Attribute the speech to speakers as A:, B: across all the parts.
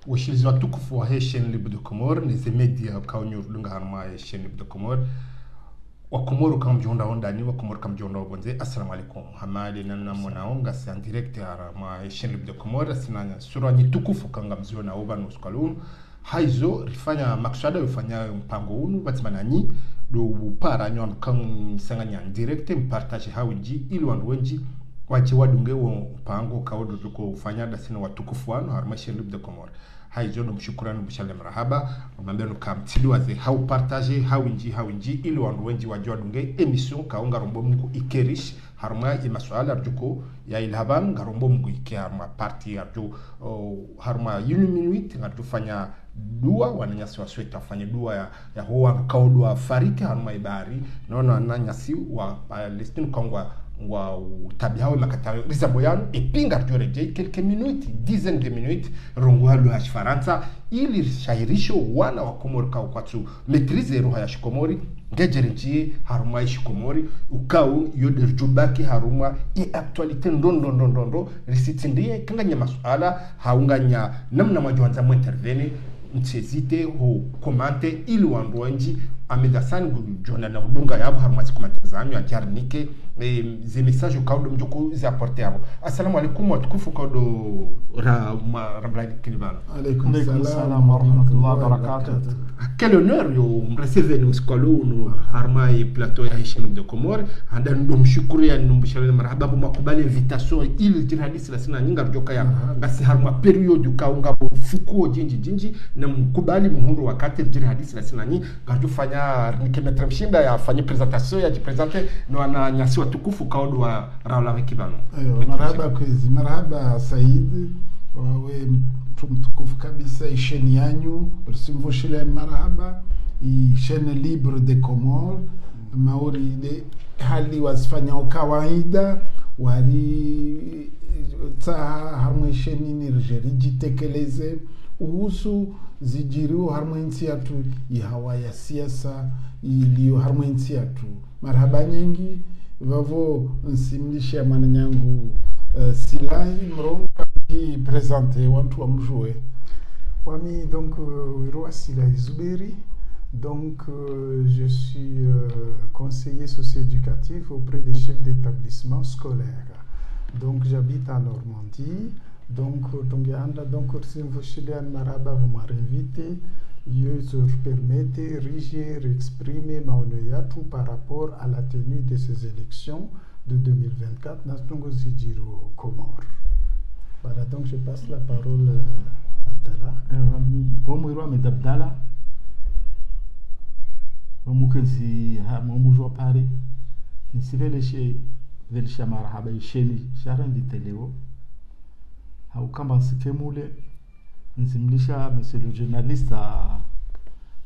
A: washilizi watukufu wa chaîne libre de Comores ni media kaunyo lunga harma chaîne libre de Comores wa Komoro kama mjonda ondani wa Komoro kama mjonda obonze. Assalamu alaikum hamali na mnaonga si en direct harma chaîne libre de Comores sinanya sura ni tukufu kanga mziona oba nuskalun haizo rifanya maksada yofanya mpango unu batimanani do para nyon kan sanganya direct mpartage hawiji ili wandu wenji wache wadunge wo mpango kaodo tuko ufanya da sina watukufu wano harma chaîne libre de Comores haizo ndo mshukurani mshale marhaba mbeno kamtili waze hau partage hawinji ili wandu wenji wajua dunge emission kaunga rombo mngu ikerish harma imaswala arjuko ya ilhaban ngarombo mngu ike harma party arju harma yuni minuit ngarju fanya dua wananyasi wasweta fanya dua ya huwa kaudua farika harma ibari nono ananyasi wa Palestine kongwa wa tabihawe makatayo rizaboyano epinga tureje quelques minutes dizaine de minutes rongwalo ya Faransa ili shairisho wana wa Komori ka kwatu maîtriser roha ya Shikomori ngejerenji haruma Shikomori ukau yoderjubaki haruma i actualité ndondo risitindie kanganya masuala haunganya namna majwanza mu intervenir mtsezite ho komante ili wanduanji amedasani jona na udunga yabo haruma sikomante zanyu ajarnike ze message kaudo mjoko ze apporter abo. Assalamu alaikum wa tukufu kaudo rabla kilibano.
B: Alaikum salam wa rahmatullahi wa barakatuh.
A: Quel honneur yo mreceve ni uskalo no harma e plateau ya chaîne de Comores anda ndo mshukuru ya ndo mshale marhaba bu makubali invitation ili jihadisi la sina nyinga joka ya ngasi harma period ukaunga bo fuko jinji na mkubali muhuru wakati jihadisi la sina nyinga fanya nikemetra mshinda ya fanya presentation ya jipresente no ana nyasi watukufu kaudo wa raula wikibano.
B: Marhaba kwezi, marhaba Said wawe mtukufu kabisa isheni yanyu usimvushile marhaba isheni libre de Comores maori de hali wasifanya kawaida wali taha harmo isheni nirjeri jitekeleze uhusu zijiriu harmo insi yatu ihawa ya siasa iliyo harmo insi yatu marhaba nyingi vavo nsimlisha mananyangu Silai mronga qui présenté wantu wa mjoué.
C: Wami donc Wiro Silai Zouberi. Donc je suis conseiller socio-éducatif auprès des chefs d'établissement scolaire. Donc j'habite en Normandie. Donc tongianda donc Simvoshilian Maraba vous m'a invité. Je permettais de exprimer ma honneur par rapport à la tenue de ces élections de 2024 dans Tongo Comores. Voilà, donc je passe la parole à Abdallah.
B: Omwirwa medabdala. Omukenzi ha momujo pare. Nisiveleshi velisha marhaba isheni shara nditeleo. Ha ukamba sikemule nzimlisha monsieur le journaliste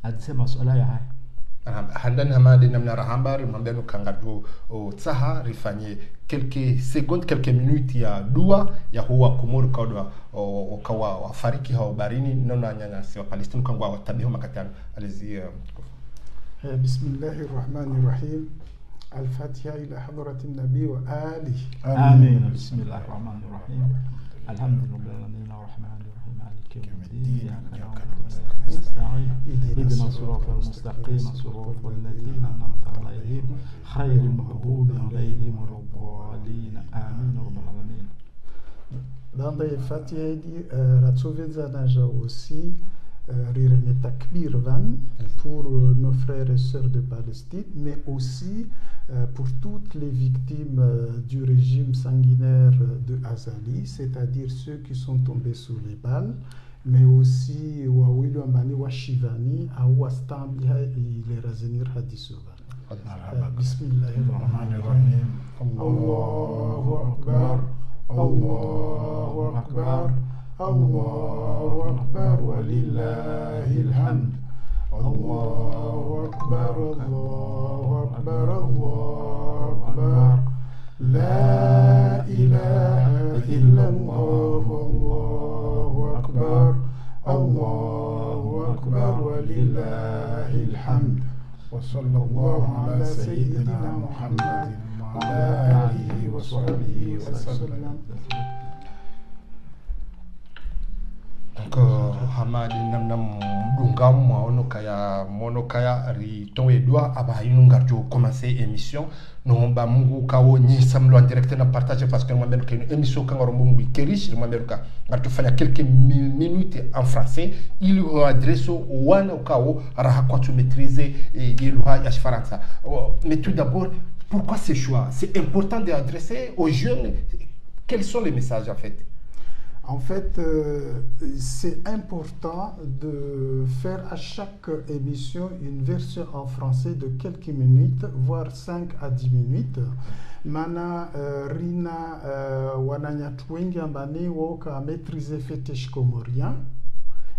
B: adisema swala ya haya.
A: Handan hamadi namna rahambar mbeno kangadu tsaha rifanye quelques secondes quelques minutes ya dua ya huwa Komoro kaudwa kawa wafariki hao barini nona nyanya si wa Palestine kangwa watabiho makatano alizi
C: bismillahir rahmanir rahim al-fatiha ila hadratin nabi wa alihi
B: amin bismillahir rahmanir rahim alhamdulillahi rabbil alamin maliki yawmiddin نستعين اهدنا الصراط المستقيم صراط الذين أنعمت عليهم خير المغضوب عليهم ولا الضالين آمين رب العالمين.
C: Dans les Fatiha dit Ratsovezanaja aussi Rirene Takbir Van pour nos frères et sœurs de Palestine, mais aussi pour toutes les victimes du régime sanguinaire de Azali, c'est-à-dire ceux qui sont tombés sous les balles, mais aussi wawili ambani wa Shivani au wastambi ile razenir hadisuba.
B: Bismillahirrahmanirrahim.
C: Allahu akbar, Allahu akbar, Allahu akbar walillahil hamd. Allahu akbar, Allahu akbar, Allahu akbar. La ilaha illallah, Allahu akbar, Allahu akbar walillahil hamd. Wa sallallahu ala sayyidina Muhammadin wa ala alihi wa sahbihi wa sallam.
A: hamadi nam dungam mono kaya ri ton edwa aba inungarjo commencer émission non ba mungu kawo ni samlo en direct na partager parce que moi même une émission quand on mungu kerish moi même ka ngarto fanya quelques minutes en français il adresse au wana kawo raha kwa tu maîtriser yelwa ya faransa. Mais tout d'abord, pourquoi ce choix? C'est important d'adresser aux jeunes. Quels sont les messages en fait?
C: En fait, c'est important de faire à chaque émission une version en français de quelques minutes, voire 5 à 10 minutes. Mana rina wananya twengi ambani woka maîtriser fetish comorien.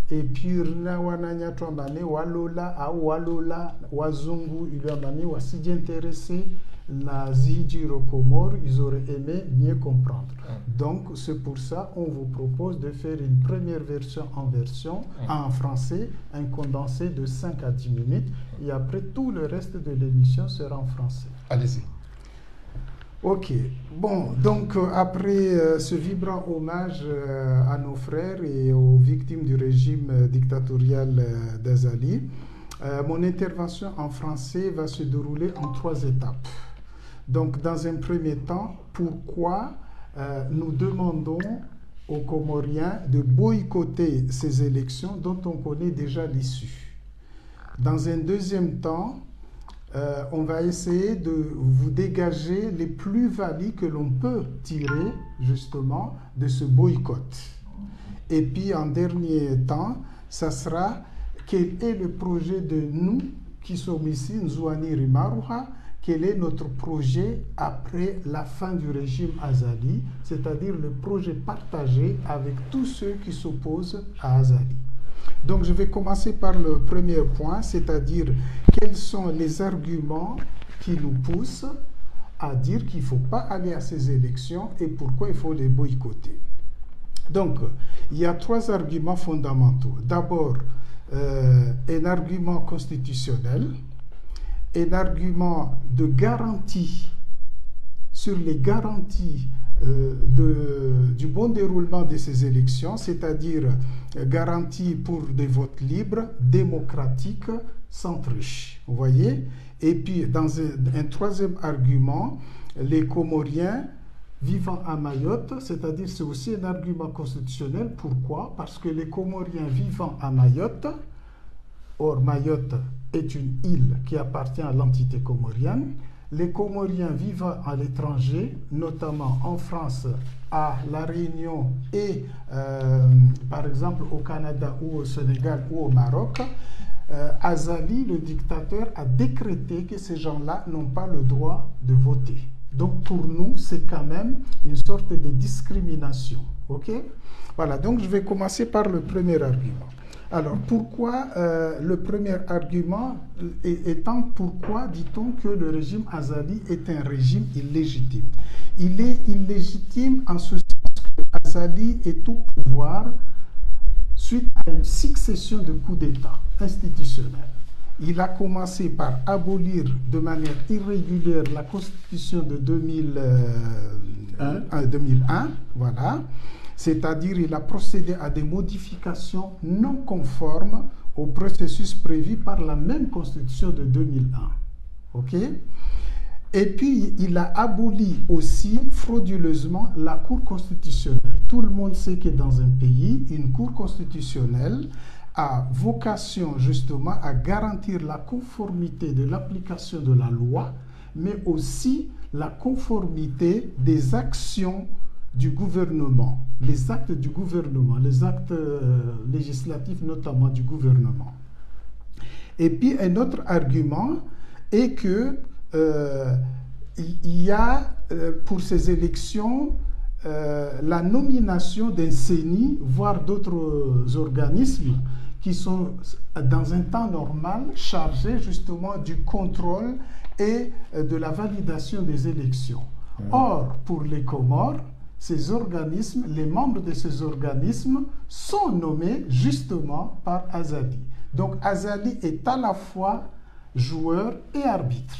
C: Et puis rina wananya twambani walola au walola wazungu ilambani wasiji intéressé la Zidjiro Comore, ils auraient aimé mieux comprendre. Donc, c'est pour ça qu'on vous propose de faire une première version en français, un condensé de 5 à 10 minutes, et après, tout le reste de l'émission sera en français.
A: Allez-y.
C: Ok. Bon, donc, après ce vibrant hommage à nos frères et aux victimes du régime dictatorial d'Azali, mon intervention en français va se dérouler en 3 étapes. Donc, dans un premier temps, pourquoi nous demandons aux Comoriens de boycotter ces élections dont on connaît déjà l'issue. Dans un deuxième temps, on va essayer de vous dégager les plus-values que l'on peut tirer justement de ce boycott. Et puis, en dernier temps, ça sera quel est le projet de nous qui sommes ici, Nzouani Rimarouha, quel est notre projet après la fin du régime Azali, c'est-à-dire le projet partagé avec tous ceux qui s'opposent à Azali. Donc je vais commencer par le premier point, c'est-à-dire quels sont les arguments qui nous poussent à dire qu'il ne faut pas aller à ces élections et pourquoi il faut les boycotter. Donc il y a 3 arguments fondamentaux. D'abord, un argument constitutionnel, un argument de garantie sur les garanties du bon déroulement de ces élections, c'est-à-dire garantie pour des votes libres, démocratiques, sans triche. Vous voyez? Et puis, dans un troisième argument, les Comoriens vivant à Mayotte, c'est-à-dire c'est aussi un argument constitutionnel. Pourquoi? Parce que les Comoriens vivant à Mayotte, or Mayotte est une île qui appartient à l'entité comorienne. Les Comoriens vivant à l'étranger, notamment en France, à La Réunion et par exemple au Canada ou au Sénégal ou au Maroc, Azali, le dictateur, a décrété que ces gens-là n'ont pas le droit de voter. Donc pour nous, c'est quand même une sorte de discrimination. Ok? Voilà, donc je vais commencer par le premier argument. Alors, pourquoi le premier argument étant pourquoi dit-on que le régime Azali est un régime illégitime? Il est illégitime en ce sens que Azali est au pouvoir suite à une succession de coups d'État institutionnels. Il a commencé par abolir de manière irrégulière la Constitution de 2001, voilà. C'est-à-dire il a procédé à des modifications non conformes au processus prévu par la même Constitution de 2001. OK? Et puis, il a aboli aussi frauduleusement la Cour constitutionnelle. Tout le monde sait que dans un pays, une Cour constitutionnelle a vocation justement à garantir la conformité de l'application de la loi, mais aussi la conformité des actions du gouvernement, les actes du gouvernement, les actes législatifs notamment du gouvernement. Et puis un autre argument est que il y a pour ces élections la nomination d'un CENI, voire d'autres organismes qui sont dans un temps normal chargés justement du contrôle et de la validation des élections. Or, pour les Comores, ces organismes, les membres de ces organismes sont nommés justement par Azali. Donc Azali est à la fois joueur et arbitre.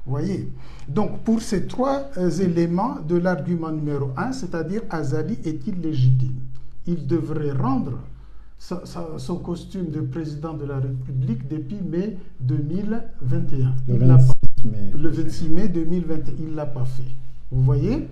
C: Vous voyez? Donc pour ces 3 éléments de l'argument numéro 1, c'est-à-dire Azali est illégitime. Il devrait rendre son costume de président de la République depuis mai 2021. Le 26 mai 2021, il ne l'a pas fait. Vous voyez?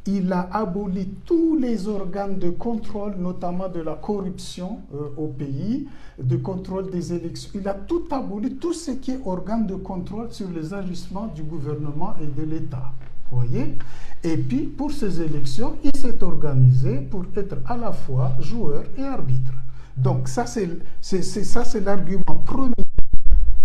C: Il a aboli tous les organes de contrôle, notamment de la corruption au pays, de contrôle des élections. Il a tout aboli, tout ce qui est organe de contrôle sur les agissements du gouvernement et de l'État. Vous voyez? Et puis, pour ces élections, il s'est organisé pour être à la fois joueur et arbitre. Donc, ça, c'est l'argument premier.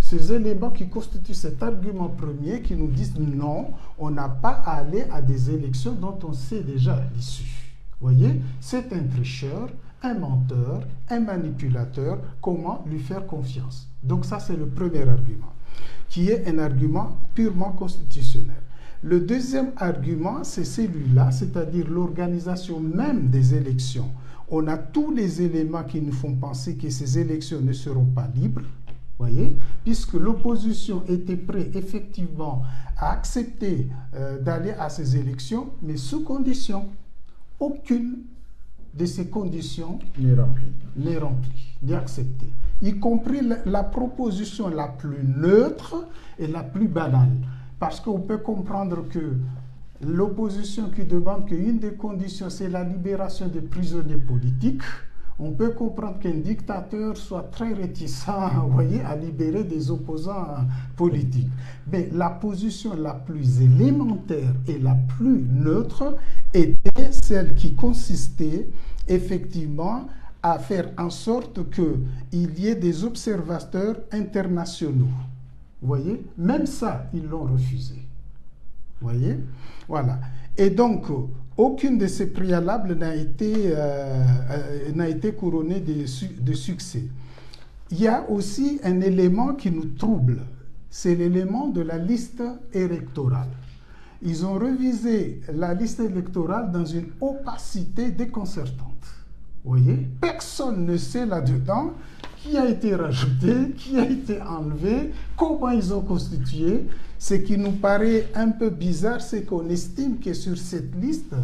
C: Ces éléments qui constituent cet argument premier qui nous disent non, on n'a pas à aller à des élections dont on sait déjà l'issue. Vous voyez, c'est un tricheur, un menteur, un manipulateur. Comment lui faire confiance? Donc ça, c'est le premier argument, qui est un argument purement constitutionnel. Le deuxième argument, c'est celui-là, c'est-à-dire l'organisation même des élections. On a tous les éléments qui nous font penser que ces élections ne seront pas libres. Voyez, puisque l'opposition était prête effectivement à accepter d'aller à ces élections, mais sous condition. Aucune de ces conditions n'est remplie, n'est acceptée, y compris la proposition la plus neutre et la plus banale. Parce qu'on peut comprendre que l'opposition qui demande qu'une des conditions, c'est la libération des prisonniers politiques. On peut comprendre qu'un dictateur soit très réticent, vous voyez, à libérer des opposants politiques. Mais la position la plus élémentaire et la plus neutre était celle qui consistait effectivement à faire en sorte qu'il y ait des observateurs internationaux. Vous voyez, même ça, ils l'ont refusé. Vous voyez, voilà. Et donc, aucune de ces préalables n'a été couronnée de succès. Il y a aussi un élément qui nous trouble, c'est l'élément de la liste électorale. Ils ont révisé la liste électorale dans une opacité déconcertante. Vous voyez, personne ne sait là-dedans qui a été rajouté, qui a été enlevé, comment ils ont constitué. Ce qui nous paraît un peu bizarre, c'est qu'on estime que sur cette liste,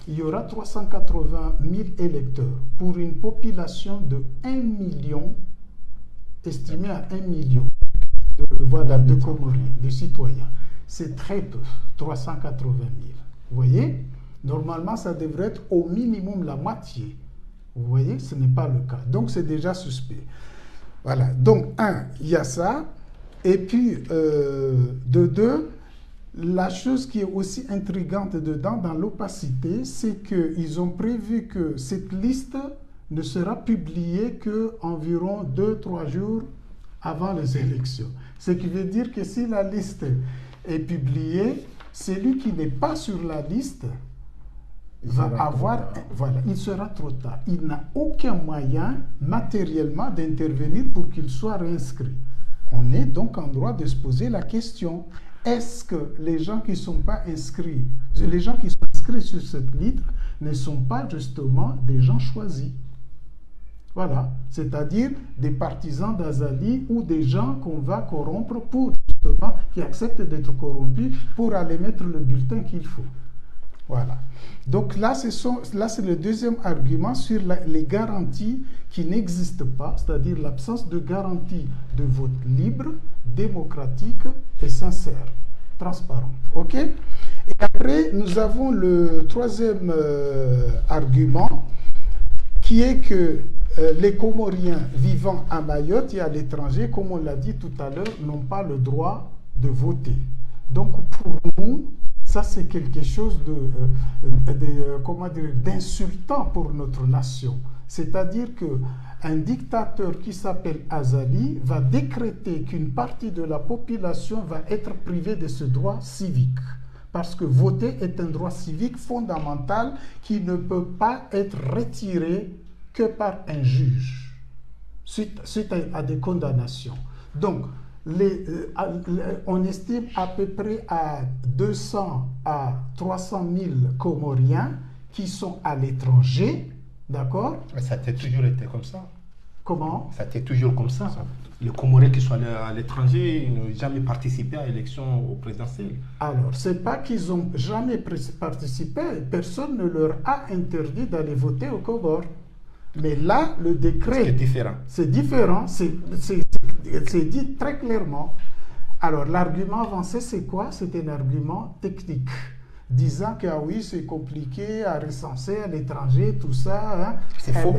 C: il y aura 380 000 électeurs pour une population de 1 million, estimée à 1 million de Comoriens, de citoyens. C'est très peu, 380 000. Vous voyez, normalement, ça devrait être au minimum la moitié. Vous voyez, ce n'est pas le cas. Donc, c'est déjà suspect. Voilà. Donc, il y a ça. Et puis, de deux, la chose qui est aussi intrigante dedans, dans l'opacité, c'est qu'ils ont prévu que cette liste ne sera publiée qu'environ 2-3 jours avant les élections. Ce qui veut dire que si la liste est publiée, celui qui n'est pas sur la liste va avoir, voilà, il sera trop tard. Il n'a aucun moyen matériellement d'intervenir pour qu'il soit réinscrit. On est donc en droit de se poser la question, est-ce que les gens qui ne sont pas inscrits, les gens qui sont inscrits sur cette liste ne sont pas justement des gens choisis? Voilà, c'est-à-dire des partisans d'Azali ou des gens qu'on va corrompre pour justement, qui acceptent d'être corrompus pour aller mettre le bulletin qu'il faut. Voilà. Donc là, c'est le deuxième argument sur les garanties qui n'existent pas, c'est-à-dire l'absence de garantie de vote libre, démocratique et sincère, transparente. OK? Et après, nous avons le troisième argument qui est que les Comoriens vivant à Mayotte et à l'étranger, comme on l'a dit tout à l'heure, n'ont pas le droit de voter. Donc pour nous, ça c'est quelque chose d'insultant pour notre nation. C'est-à-dire qu'un dictateur qui s'appelle Azali va décréter qu'une partie de la population va être privée de ce droit civique. Parce que voter est un droit civique fondamental qui ne peut pas être retiré que par un juge, suite à des condamnations. Donc, on estime à peu près à 200 à 300 000 Comoriens qui sont à l'étranger, d'accord?
A: Ça a toujours été comme ça.
C: Comment?
A: Ça a été toujours comme ça. Les Comoriens qui sont allés à l'étranger n'ont jamais participé à l'élection présidentielle.
C: Alors, ce n'est pas qu'ils n'ont jamais participé, personne ne leur a interdit d'aller voter au Comores. Mais là, le décret...
A: C'est différent.
C: C'est différent, c'est dit très clairement. Alors, l'argument avancé, c'est quoi? C'est un argument technique, disant que ah oui, c'est compliqué à recenser à l'étranger, tout ça. Hein.
A: C'est faux.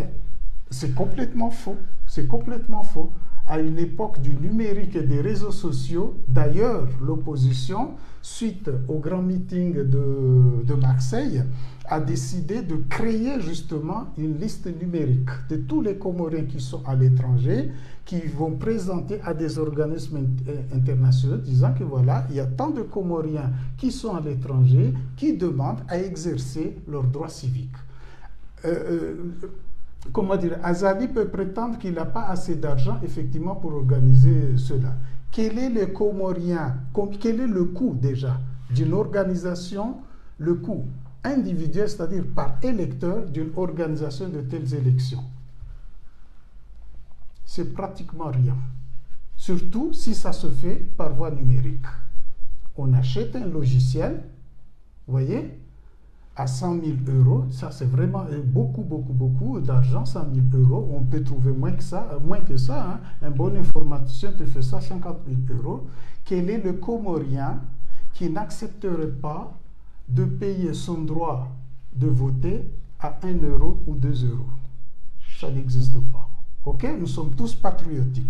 C: C'est complètement faux. C'est complètement faux. À une époque du numérique et des réseaux sociaux, d'ailleurs, l'opposition, suite au grand meeting de Marseille, a décidé de créer justement une liste numérique de tous les Comoriens qui sont à l'étranger, qui vont présenter à des organismes internationaux disant que voilà, il y a tant de Comoriens qui sont à l'étranger qui demandent à exercer leurs droits civiques. Comment dire, Azali peut prétendre qu'il n'a pas assez d'argent effectivement pour organiser cela. Quel est le Comorien, quel est le coût déjà d'une organisation, le coût individuel, c'est-à-dire par électeur d'une organisation de telles élections? C'est pratiquement rien. Surtout si ça se fait par voie numérique. On achète un logiciel, vous voyez, à 100 000 euros, ça c'est vraiment beaucoup d'argent, 100 000 euros, on peut trouver moins que ça, hein. Un bon informaticien te fait ça, 50 000 euros. Quel est le Comorien qui n'accepterait pas de payer son droit de voter à 1 euro ou 2 euros? Ça n'existe pas. Ok? Nous sommes tous patriotiques.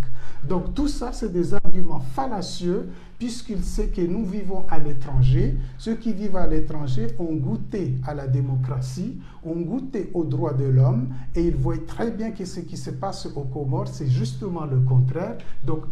C: Donc tout ça, c'est des arguments fallacieux, puisqu'il sait que nous vivons à l'étranger. Ceux qui vivent à l'étranger ont goûté à la démocratie, ont goûté aux droits de l'homme, et ils voient très bien que ce qui se passe aux Comores, c'est justement le contraire. Donc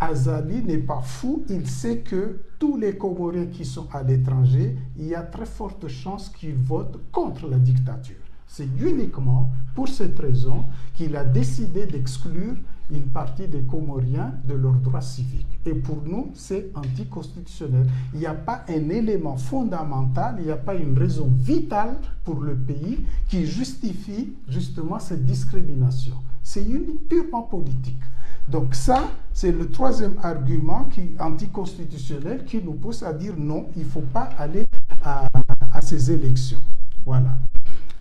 C: Azali n'est pas fou, il sait que tous les Comoriens qui sont à l'étranger, il y a très forte chance qu'ils votent contre la dictature. C'est uniquement pour cette raison qu'il a décidé d'exclure une partie des Comoriens de leurs droits civiques. Et pour nous, c'est anticonstitutionnel. Il n'y a pas un élément fondamental, il n'y a pas une raison vitale pour le pays qui justifie justement cette discrimination. C'est purement politique. Donc ça, c'est le troisième argument anticonstitutionnel qui nous pousse à dire non, il ne faut pas aller à ces élections. Voilà.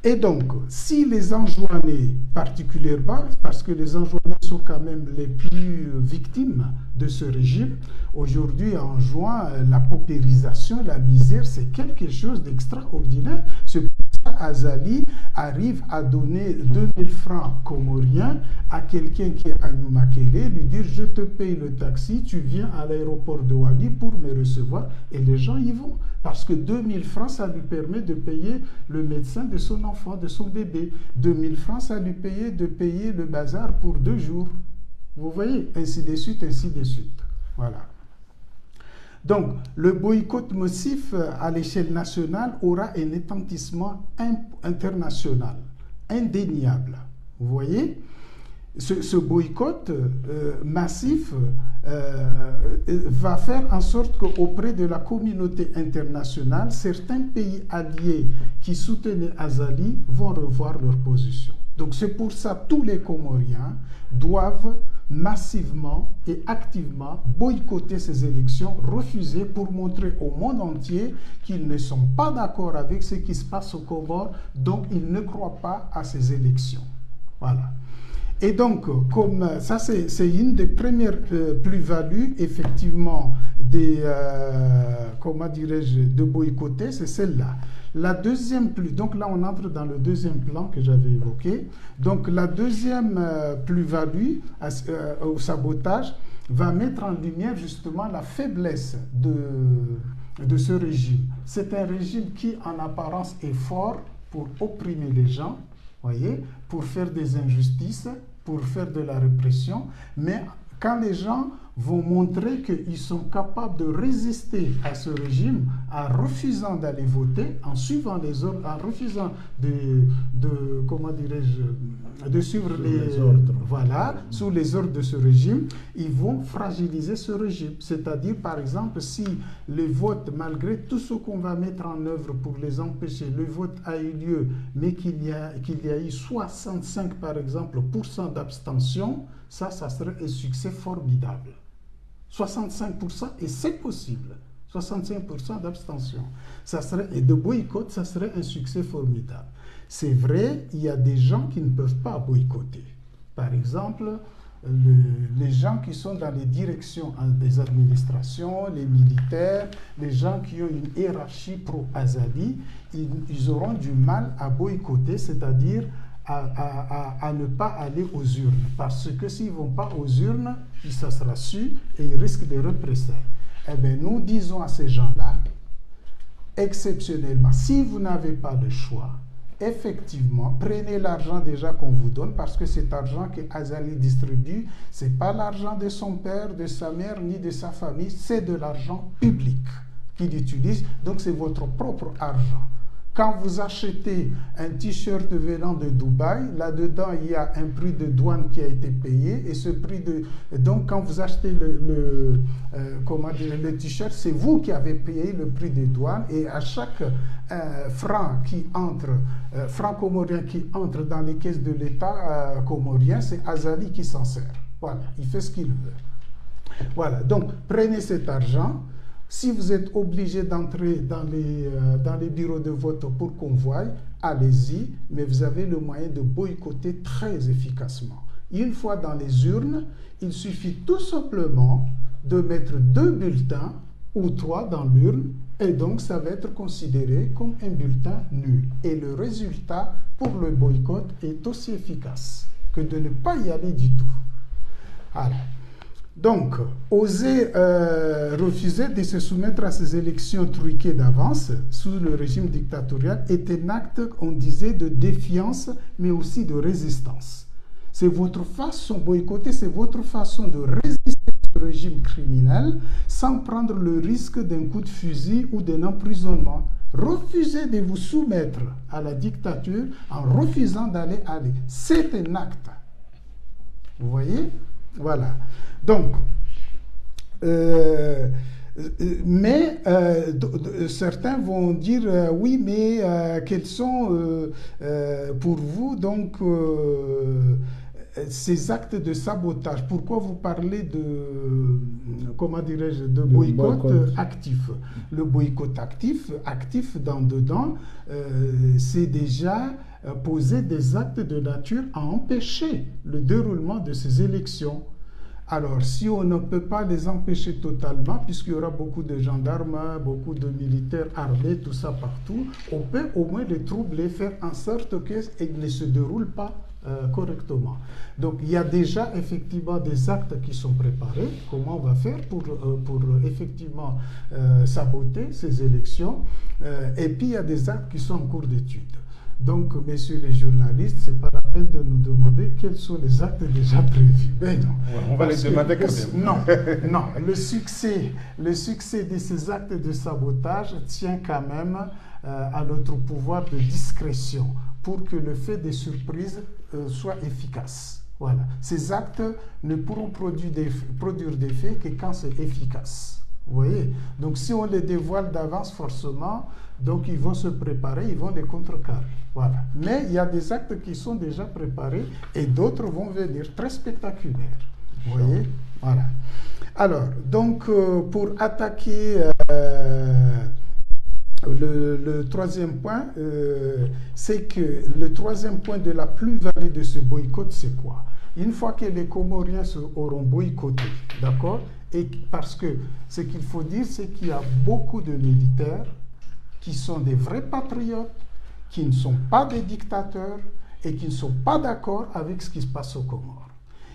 C: Et donc, si les Anjouanais particulièrement, parce que les Anjouanais sont quand même les plus victimes de ce régime, aujourd'hui en juin, la paupérisation, la misère, c'est quelque chose d'extraordinaire. C'est pour ça qu'Azali arrive à donner 2000 francs comoriens à quelqu'un qui est à Noumakele, lui dire je te paye le taxi, tu viens à l'aéroport de Wali pour me recevoir, et les gens y vont. Parce que 2000 francs, ça lui permet de payer le médecin de son enfant, de son bébé. 2000 francs, ça lui permet de payer le bazar pour 2 jours. Vous voyez, ainsi de suite, ainsi de suite. Voilà. Donc, le boycott massif à l'échelle nationale aura un retentissement international, indéniable. Vous voyez, ce boycott massif va faire en sorte qu'auprès de la communauté internationale, certains pays alliés qui soutenaient Azali vont revoir leur position. Donc c'est pour ça que tous les Comoriens doivent massivement et activement boycotter ces élections, refuser pour montrer au monde entier qu'ils ne sont pas d'accord avec ce qui se passe aux Comores, donc ils ne croient pas à ces élections. Voilà. Et donc, comme ça, c'est une des premières plus-values, effectivement, comment dirais-je, de boycotter, c'est celle-là. La deuxième donc là, on entre dans le deuxième plan que j'avais évoqué. Donc, la deuxième plus-value au sabotage va mettre en lumière justement la faiblesse de ce régime. C'est un régime qui, en apparence, est fort pour opprimer les gens, voyez, pour faire des injustices, pour faire de la répression, mais quand les gens vont montrer qu'ils sont capables de résister à ce régime en refusant d'aller voter, en suivant les ordres, en refusant comment dirais-je, de suivre les ordres, voilà, sous les ordres de ce régime, ils vont fragiliser ce régime. C'est-à-dire, par exemple, si le vote, malgré tout ce qu'on va mettre en œuvre pour les empêcher, le vote a eu lieu, mais qu'il y a eu 65, par exemple, % d'abstention, ça serait un succès formidable. 65%, et c'est possible. 65% d'abstention. Et de boycott, ça serait un succès formidable. C'est vrai, il y a des gens qui ne peuvent pas boycotter. Par exemple, les gens qui sont dans les directions des administrations, les militaires, les gens qui ont une hiérarchie pro-Azali, ils auront du mal à boycotter, c'est-à-dire à ne pas aller aux urnes. Parce que s'ils ne vont pas aux urnes, ça sera su et ils risquent des représailles. Eh bien, nous disons à ces gens-là, exceptionnellement, si vous n'avez pas de choix, effectivement, prenez l'argent déjà qu'on vous donne, parce que cet argent que Azali distribue, ce n'est pas l'argent de son père, de sa mère, ni de sa famille, c'est de l'argent public qu'il utilise, donc c'est votre propre argent. Quand vous achetez un t-shirt venant de Dubaï, là-dedans, il y a un prix de douane qui a été payé. Et ce prix de... Donc, quand vous achetez le t-shirt, c'est vous qui avez payé le prix de douane. Et à chaque franc comorien qui entre dans les caisses de l'État comorien, c'est Azali qui s'en sert. Voilà, il fait ce qu'il veut. Voilà, donc prenez cet argent. Si vous êtes obligé d'entrer dans les bureaux de vote pour convoi, allez-y, mais vous avez le moyen de boycotter très efficacement. Une fois dans les urnes, il suffit tout simplement de mettre 2 bulletins ou 3 dans l'urne, et donc ça va être considéré comme un bulletin nul. Et le résultat pour le boycott est aussi efficace que de ne pas y aller du tout. Voilà. Donc, oser refuser de se soumettre à ces élections truquées d'avance sous le régime dictatorial est un acte, on disait, de défiance, mais aussi de résistance. C'est votre façon, boycotter, c'est votre façon de résister au régime criminel sans prendre le risque d'un coup de fusil ou d'un emprisonnement. Refusez de vous soumettre à la dictature en refusant d'aller. C'est un acte. Vous voyez? Voilà. Donc, certains vont dire oui, mais quels sont pour vous donc ces actes de sabotage? Pourquoi vous parlez de, comment dirais-je, de boycott actif? Le boycott actif dedans, c'est déjà poser des actes de nature à empêcher le déroulement de ces élections. Alors, si on ne peut pas les empêcher totalement, puisqu'il y aura beaucoup de gendarmes, beaucoup de militaires armés, tout ça partout, on peut au moins les troubler, faire en sorte qu'ils ne se déroulent pas correctement. Donc, il y a déjà effectivement des actes qui sont préparés. Comment on va faire pour effectivement saboter ces élections? Et puis, il y a des actes qui sont en cours d'étude. Donc, messieurs les journalistes, ce n'est pas la peine de nous demander quels sont les actes déjà prévus. Ben non.
A: On va les demander quand même.
C: Non. Le succès de ces actes de sabotage tient quand même à notre pouvoir de discrétion pour que le fait des surprises soit efficace. Voilà. Ces actes ne pourront produire d'effet que quand c'est efficace. Vous voyez? Donc, si on les dévoile d'avance, forcément, donc ils vont se préparer, ils vont les contrecarrer. Voilà. Mais il y a des actes qui sont déjà préparés et d'autres vont venir très spectaculaires. Vous voyez? Voilà. Alors, donc, pour attaquer le troisième point, c'est que le troisième point de la plus-value de ce boycott, c'est quoi? Une fois que les Comoriens auront boycotté, d'accord? Et parce que ce qu'il faut dire, c'est qu'il y a beaucoup de militaires qui sont des vrais patriotes, qui ne sont pas des dictateurs et qui ne sont pas d'accord avec ce qui se passe aux Comores.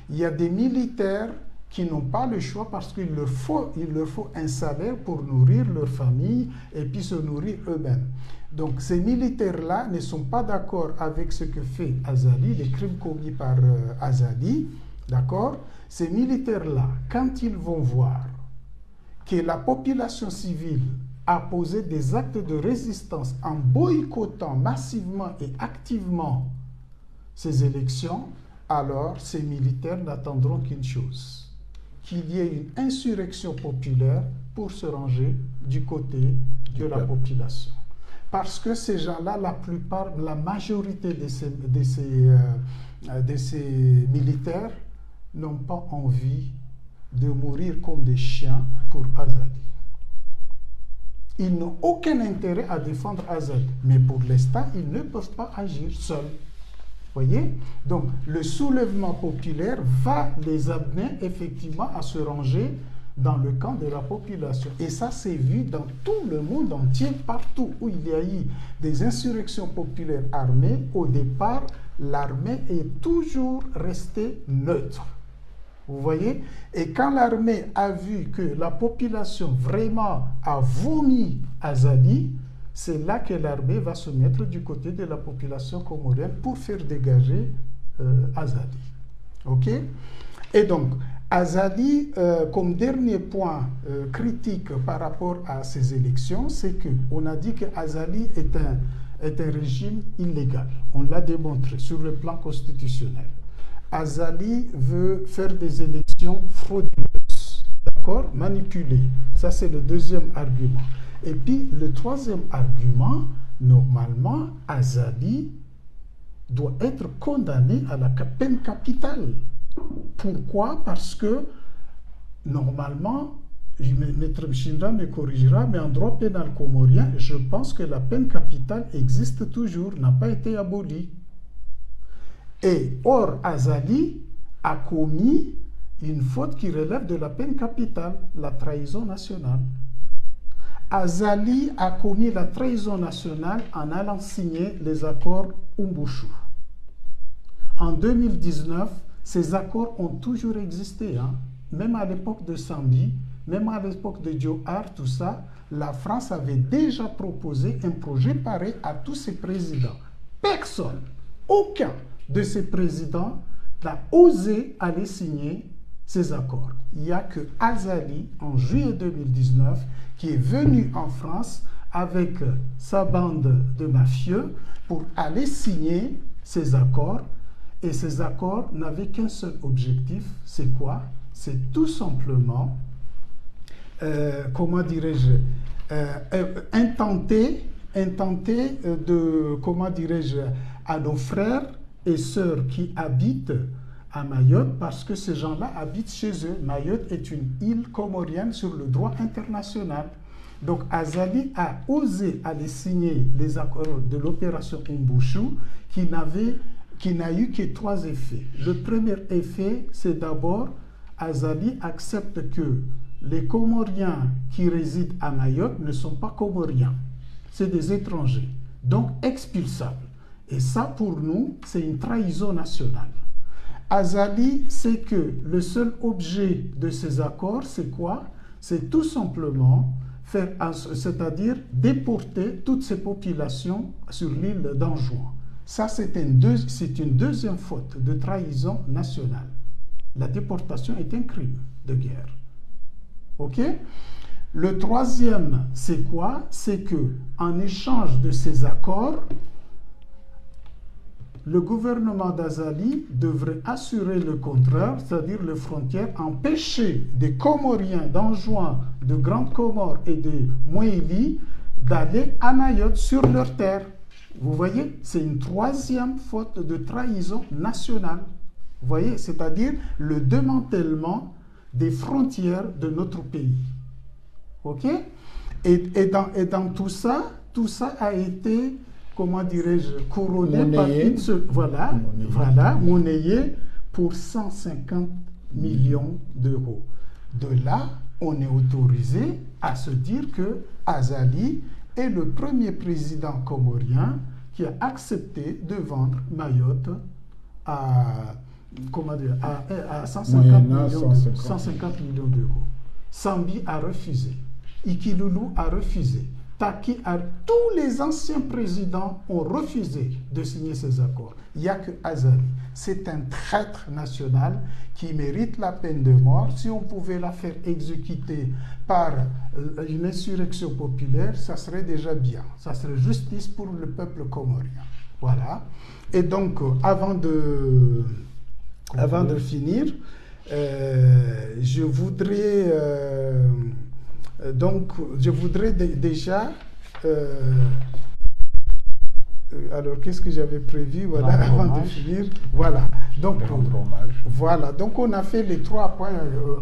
C: Il y a des militaires qui n'ont pas le choix parce qu'il leur faut un salaire pour nourrir leur famille et puis se nourrir eux-mêmes. Donc ces militaires-là ne sont pas d'accord avec ce que fait Azali, les crimes commis par Azali, d'accord? Ces militaires-là, quand ils vont voir que la population civile a posé des actes de résistance en boycottant massivement et activement ces élections, alors ces militaires n'attendront qu'une chose, qu'il y ait une insurrection populaire pour se ranger du côté de la population. Parce que ces gens-là, la majorité de ces militaires n'ont pas envie de mourir comme des chiens pour Azali. Ils n'ont aucun intérêt à défendre Azali. Mais pour l'instant, ils ne peuvent pas agir seuls. Voyez? Donc, le soulèvement populaire va les amener effectivement à se ranger dans le camp de la population. Et ça s'est vu dans tout le monde entier, partout où il y a eu des insurrections populaires armées. Au départ, l'armée est toujours restée neutre. Vous voyez? Et quand l'armée a vu que la population vraiment a vomi Azali, c'est là que l'armée va se mettre du côté de la population comorienne pour faire dégager Azali. OK? Et donc, Azali, comme dernier point critique par rapport à ces élections, c'est qu'on a dit que Azali est un régime illégal. On l'a démontré sur le plan constitutionnel. Azali veut faire des élections frauduleuses, d'accord, manipulées. Ça, c'est le deuxième argument. Et puis, le troisième argument, normalement, Azali doit être condamné à la peine capitale. Pourquoi? Parce que, normalement, Maître Mchinda me corrigera, mais en droit pénal comorien, je pense que la peine capitale existe toujours, n'a pas été abolie. Et or, Azali a commis une faute qui relève de la peine capitale, la trahison nationale. Azali a commis la trahison nationale en allant signer les accords Umbushu. En 2019, ces accords ont toujours existé, hein. Même à l'époque de Sambi, même à l'époque de Diohar, tout ça, la France avait déjà proposé un projet pareil à tous ses présidents. Personne, aucun de ces présidents n'a osé aller signer ces accords. Il n'y a que Azali, en juillet 2019, qui est venu en France avec sa bande de mafieux pour aller signer ces accords. Et ces accords n'avaient qu'un seul objectif, c'est quoi? C'est tout simplement, comment dirais-je, intenter de, comment dirais-je, à nos frères et sœurs qui habitent à Mayotte, parce que ces gens-là habitent chez eux. Mayotte est une île comorienne sur le droit international. Donc Azali a osé aller signer les accords de l'opération Umbushu qui n'a eu que trois effets. Le premier effet, c'est d'abord, Azali accepte que les Comoriens qui résident à Mayotte ne sont pas Comoriens, c'est des étrangers, donc expulsables. Et ça, pour nous, c'est une trahison nationale. Azali sait que le seul objet de ces accords, c'est quoi? C'est tout simplement faire, c'est-à-dire déporter toutes ces populations sur l'île d'Anjouan. Ça, c'est une deuxième faute de trahison nationale. La déportation est un crime de guerre. OK? Le troisième, c'est quoi? C'est que en échange de ces accords, le gouvernement d'Azali devrait assurer le contraire, c'est-à-dire les frontières, empêcher des Comoriens d'Anjouan, de Grande Comore et de Moélie d'aller à Mayotte sur leur terre. Vous voyez, c'est une troisième faute de trahison nationale. Vous voyez, c'est-à-dire le démantèlement des frontières de notre pays. OK? Et dans tout ça a été, comment dirais-je, couronné par une seule, monnayé pour 150 millions d'euros. De là, on est autorisé à se dire que Azali est le premier président comorien qui a accepté de vendre Mayotte à 150 millions d'euros. Sambi a refusé. Ikiloulou a refusé. Taki tous les anciens présidents ont refusé de signer ces accords. Il n'y a que Azali. C'est un traître national qui mérite la peine de mort. Si on pouvait la faire exécuter par une insurrection populaire, ça serait déjà bien. Ça serait justice pour le peuple comorien. Voilà. Et donc, avant de finir, je voudrais déjà Alors, qu'est-ce que j'avais prévu, voilà, avant de finir? Voilà. Donc, voilà. Donc, on a fait les 3 points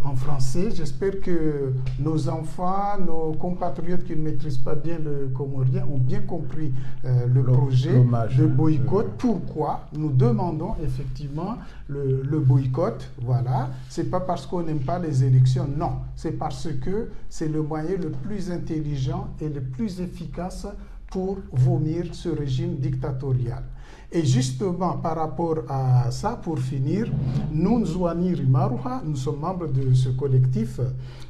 C: en français. J'espère que nos enfants, nos compatriotes qui ne maîtrisent pas bien le comorien ont bien compris le projet de boycott. Pourquoi nous demandons effectivement le boycott? Voilà. C'est pas parce qu'on n'aime pas les élections, non. C'est parce que c'est le moyen le plus intelligent et le plus efficace pour vomir ce régime dictatorial. Et justement, par rapport à ça, pour finir, nous, Nzouani Rimarouha, nous sommes membres de ce collectif,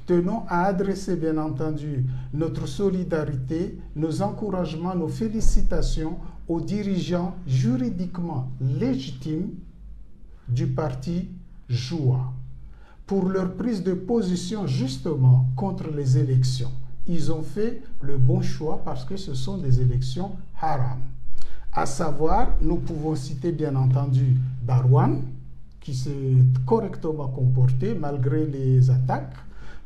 C: tenons à adresser, bien entendu, notre solidarité, nos encouragements, nos félicitations aux dirigeants juridiquement légitimes du parti Joua pour leur prise de position justement contre les élections. Ils ont fait le bon choix parce que ce sont des élections haram. À savoir, nous pouvons citer bien entendu Barwan, qui s'est correctement comporté malgré les attaques.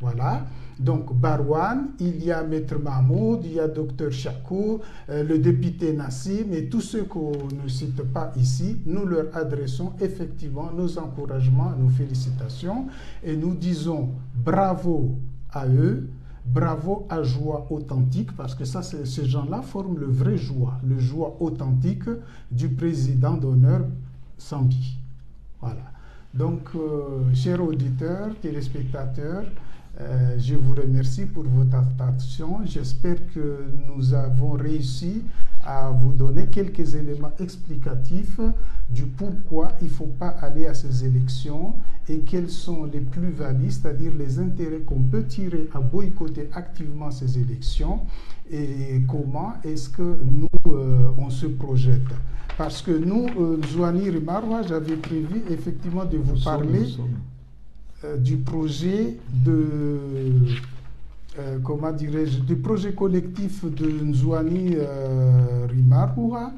C: Voilà. Donc Barwan, il y a Maître Mahmoud, il y a Dr Chakou, le député Nassim et tous ceux qu'on ne cite pas ici, nous leur adressons effectivement nos encouragements, nos félicitations et nous disons bravo à eux. Bravo à Joua authentique, parce que ça, ces gens-là forment le vrai Joua, le Joua authentique du président d'honneur Sambi. Voilà. Donc, chers auditeurs, téléspectateurs, je vous remercie pour votre attention. J'espère que nous avons réussi à vous donner quelques éléments explicatifs du pourquoi il ne faut pas aller à ces élections et quels sont les plus-values, c'est-à-dire les intérêts qu'on peut tirer à boycotter activement ces élections et comment est-ce que nous, on se projette. Parce que nous, Nzouani Rimarouha, j'avais prévu effectivement de vous parler du projet de... comment dirais-je, du projet collectif de Nzouani Rimarouha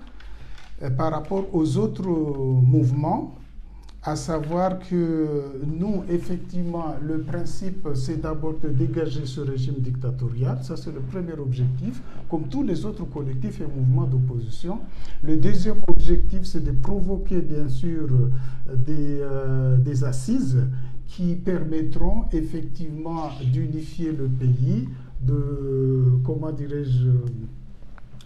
C: par rapport aux autres mouvements, à savoir que nous, effectivement, le principe, c'est d'abord de dégager ce régime dictatorial. Ça, c'est le premier objectif, comme tous les autres collectifs et mouvements d'opposition. Le deuxième objectif, c'est de provoquer, bien sûr, des assises qui permettront effectivement d'unifier le pays, de, comment dirais-je,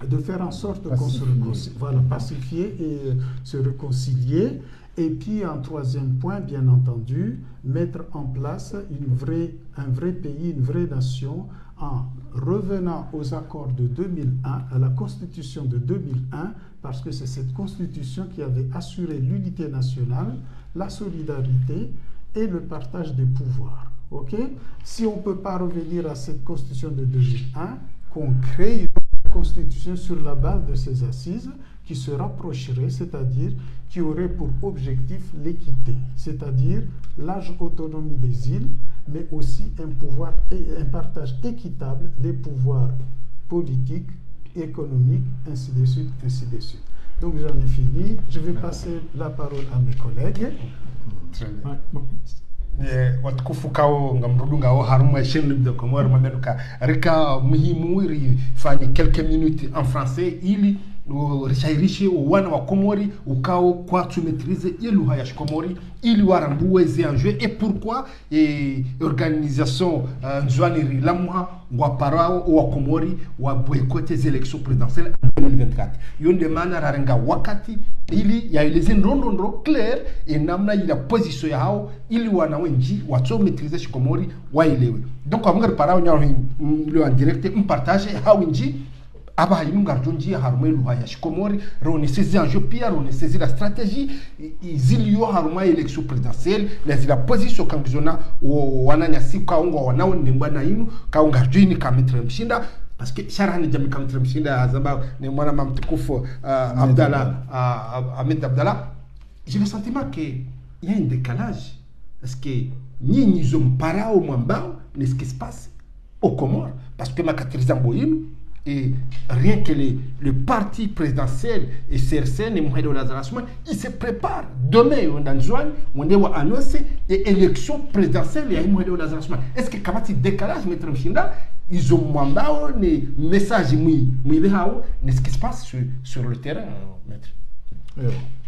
C: de faire en sorte qu'on se réconcilie, voilà, pacifier et se réconcilier. Et puis, en troisième point, bien entendu, mettre en place un vrai pays, une vraie nation, en revenant aux accords de 2001, à la Constitution de 2001, parce que c'est cette Constitution qui avait assuré l'unité nationale, la solidarité et le partage des pouvoirs. Okay? Si on ne peut pas revenir à cette Constitution de 2001, qu'on crée une Constitution sur la base de ces assises qui se rapprocherait, c'est-à-dire qui aurait pour objectif l'équité, c'est-à-dire large autonomie des îles, mais aussi un partage équitable des pouvoirs politiques, économiques, ainsi de suite, ainsi de suite. Donc j'en ai fini. Je vais passer la parole à mes collègues.
A: Très bien. Watukufu kao ngamrudu ngao haruma chaîne de Comores mamenuka rika muhimu iri fanye quelques minutes en français ili rishairishi wana wa Komori ukao kwa tu maîtriser ile lugha ya Komori ili warambue zi enjeux et pourquoi organisation Nzouani Rimarouha wa parao wa Komori wa boycotter les élections présidentielles en 2024 yonde mana rarenga wakati ili ya ileze ndondondro clair et namna ila position yao ili wana wengi wato maîtriser Komori wailewe donc amunga parao nyaro le en direct partage hawinji aba inunga rjonji haruma lugha ya Komori rone saisi enjeu pia rone saisi la stratégie izilio haruma élection présidentielle la position kangizona wananya sika ongo wanao ndembana inu kaunga rjini kametre mshinda parce que sharani jami kametre mshinda azaba ni mwana mamtukufu Abdallah Ahmed Abdallah. J'ai le sentiment que il y a un décalage parce que ni ils ont parao mwambao ne ce qui se passe au Comores parce que ma katrizamboyinu Et rien que le parti présidentiel et CRCN et Mohamed Lazarasman, ils se préparent. Demain, on va annoncer l'élection présidentielle et Mohamed Lazarasman. Est-ce que quand il décalage, maître Mchinda, ils ont mandé des messages, ce qui se passe sur le terrain, maître?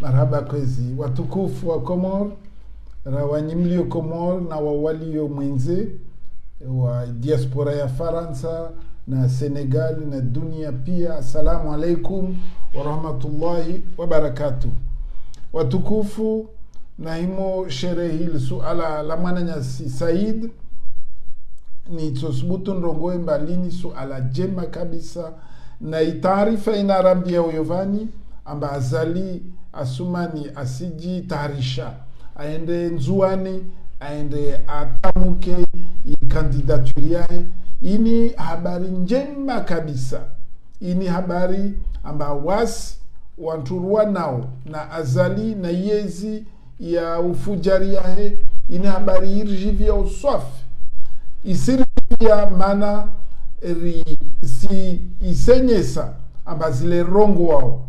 C: Marhaba kwezi watukufu wa Komor na wanyimlio Komor na wawalio mwenze wa diaspora ya Faransa na Senegal na dunia pia. Assalamu alaikum wa rahmatullahi wa barakatuh. Watukufu na himo sherehe hili suala la mwananyasi Said ni tosubutu ndongoe mbalini suala jema kabisa na itaarifa inarambia uyovani amba azali asumani asiji tarisha aende nzuani aende atamuke kandidaturi yae. Ini habari njema kabisa, ini habari amba wasi wanturua nao na azali na yezi ya ufujari yae. Ini habari irjivia uswafi isirivia mana si isenyesa amba zile rongo wao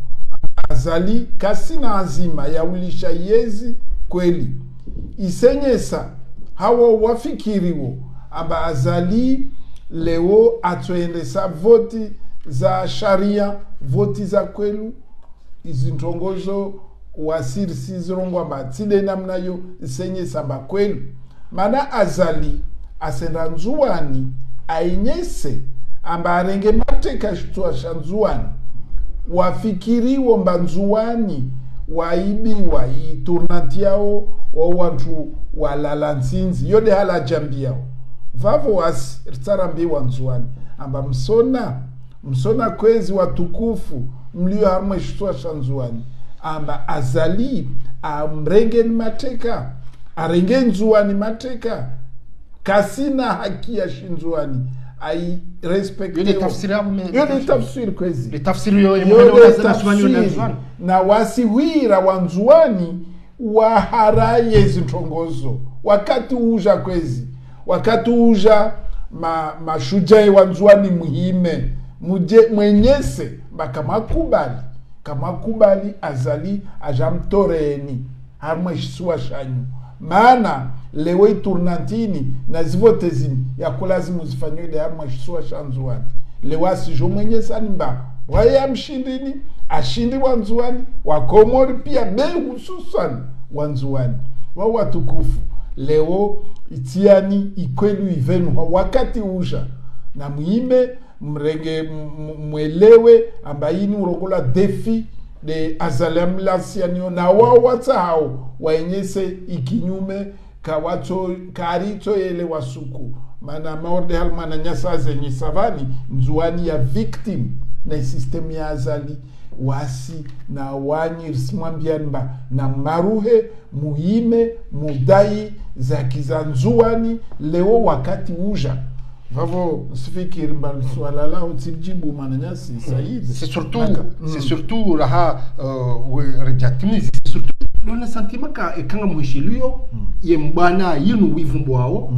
C: azali kasina azima ya ulisha yezi kweli isenyesa hawa wafikiriwo amba azali leo atuendesa voti za sharia, voti za kwelu izintongozo wasiri sizirongo amba tide namna yo isenyesa amba kwelu mana azali asenda nzuani ainyese amba arenge mateka shitua shanzuani wafikiriwo mbanzuani waibiwa iturnanti yao wa watu walala nsinzi yode hala jambi yao vavo wasi ritarambiwa nzuani amba msona kwezi watukufu mlio hamwe shitua shanzuani amba azali amrenge ni mateka arenge nzuani mateka kasina haki ya shinzuani ai respect
A: yode tafsiri
C: kwezi
A: le tafsiri yo
C: na wasiwira wanzuani wa haraye zintongozo wakati uja kwezi wakati uja mashujai wanzuani muhime mwenyese kama kubali azali ajamtoreni hamwe shisuwa shanyu maana lewe iturnantini na zivotezini ya kulazimu zifanywe ile hamwe shisuwa shanzuani lewasi jo mwenyese animba waya mshindini ashindi wanzuani wakomori pia hususan wanzuani wa watukufu leo itiani ikwelu ivenu wakati uja na muime mrenge mwelewe ambayini urokola defi de azalam lasianio na wawata hao waenyese ikinyume karito ele wasuku mana maorde halmana nyasa zenye savani nzuani ya victim na system ya azali wasi na wanyi simwambianba na maruhe muhime mudai za kizanzuani leo wakati uja vavo sifikiri mbali swala lao tijibu mananyasi Said
A: c'est surtout raha rejatimizi surtout le sentiment ka kanga muhishilio ye mbana yinu wivumbo wao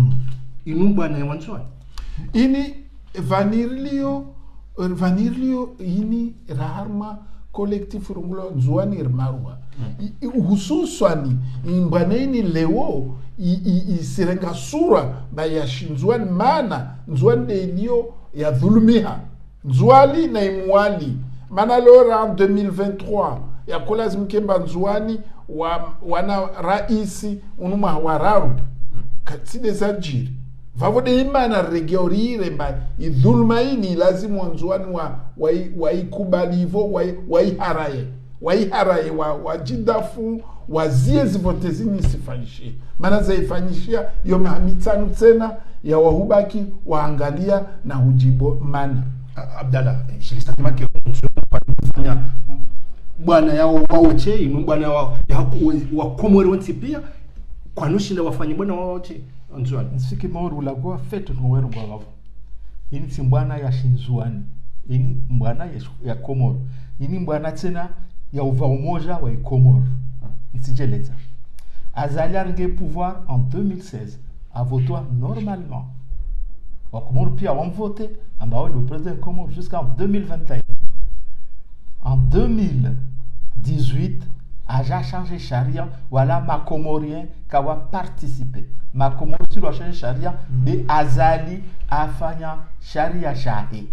A: inu mbana ya wanzuani
C: ini vanirlio ini raharma collectif rungulo nzuani irmarwa hususani mbanaini leo isirenga sura na ya shinzuani mana nzuani elio ya dhulumiha nzuali na imwali mana lora en 2023 ya kulazi mkemba nzuani wana raisi unuma wararu katside zajiri vavode imana regeorire mba idhulma ini lazimu wanzuani waikubalivo waiharaye wajidafu wazie zivotezini sifanyishie mana zaifanyishia yoma hamitanu tena ya wahubaki waangalia na hujibo mana
A: Abdallah shilisema ke kufanya bwana yao waoche inu bwana wa Komori wanti pia kwa nushile wafanye bwana waoche nzuani
B: nsiki mauru lagwa fetu nweru ngwavo ini simbwana ya shinzuani ini mbwana ya Komoro ini mbwana tena ya uva umoja wa Komoro nsijeleza azali arge pouvoir en 2016 a voté normalement wa Komoro pia wamvote ambao le président Comore jusqu'en 2021. En 2018, a changé charia, voilà ma Comorien qui a participé. Ma Comorien qui a changé charia, mais Azali a fait charia shahi.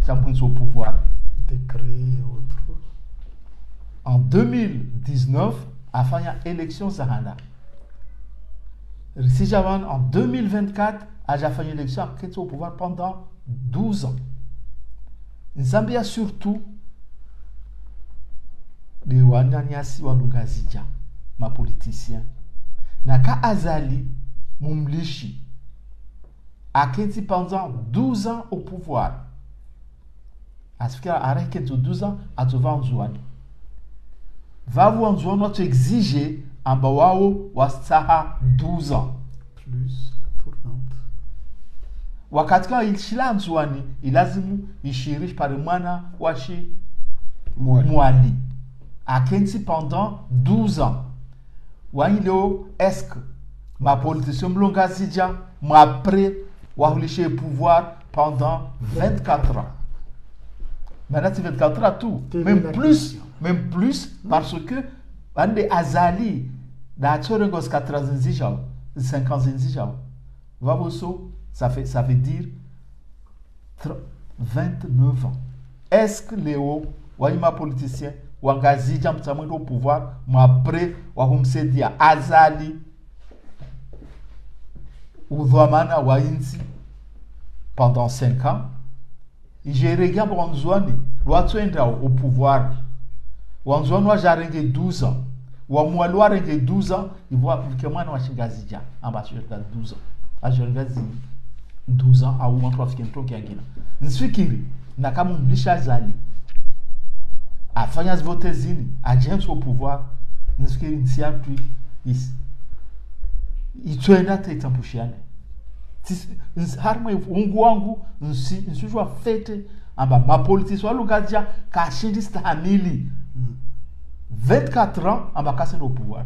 B: Ça prend son pouvoir.
C: Décret et autres.
B: En 2019, a fait une élection Zahana. Si j'avais en 2024, a fait une élection qui est au pouvoir pendant 12 ans. Zambia surtout, de wananyasi walungazija ma politicien naka Azali mumlishi akenti pendant 12 ans au pouvoir asifika areke 12 ans atova nzuani vavu nzuani watu exige amba wao wastaha 12 ans
C: plus tournante
B: wakati kama ilishila nzuani ilazimu ishirish pare mwana washi mwali Akensi pendant 12 ans. Wanilo est-ce que ma politicien mlongazidja m'a prêt wa le pouvoir pendant 24 ans. Maintenant c'est 24 ans tout, même plus parce que ande Azali da tsorengos 80 ans, 50 ans. Vavoso ça veut dire 29 ans. Est-ce que Léo ma politicien wangazija mtamwendo au pouvoir mwapre wakumsaidia Azali udhamana wa insi pendant 5 ans ijerega wanzwani lwatwenda au pouvoir wanzwani wajarenge 12 ans wamwalu warenge 12 ans ivoa mkemwana washingazija ambassadeur 12 ans ajerengazi 12 ans au mwantu afike ntoki angina nsifikiri na kama mlisha Azali afanya as votezini agents au pouvoir nisifikiri nsia plus itwenda taitampushane harma ungu wangu nsijua fete amba ma politicien walungaja kashindi stahamili 24 ans amba kase au pouvoir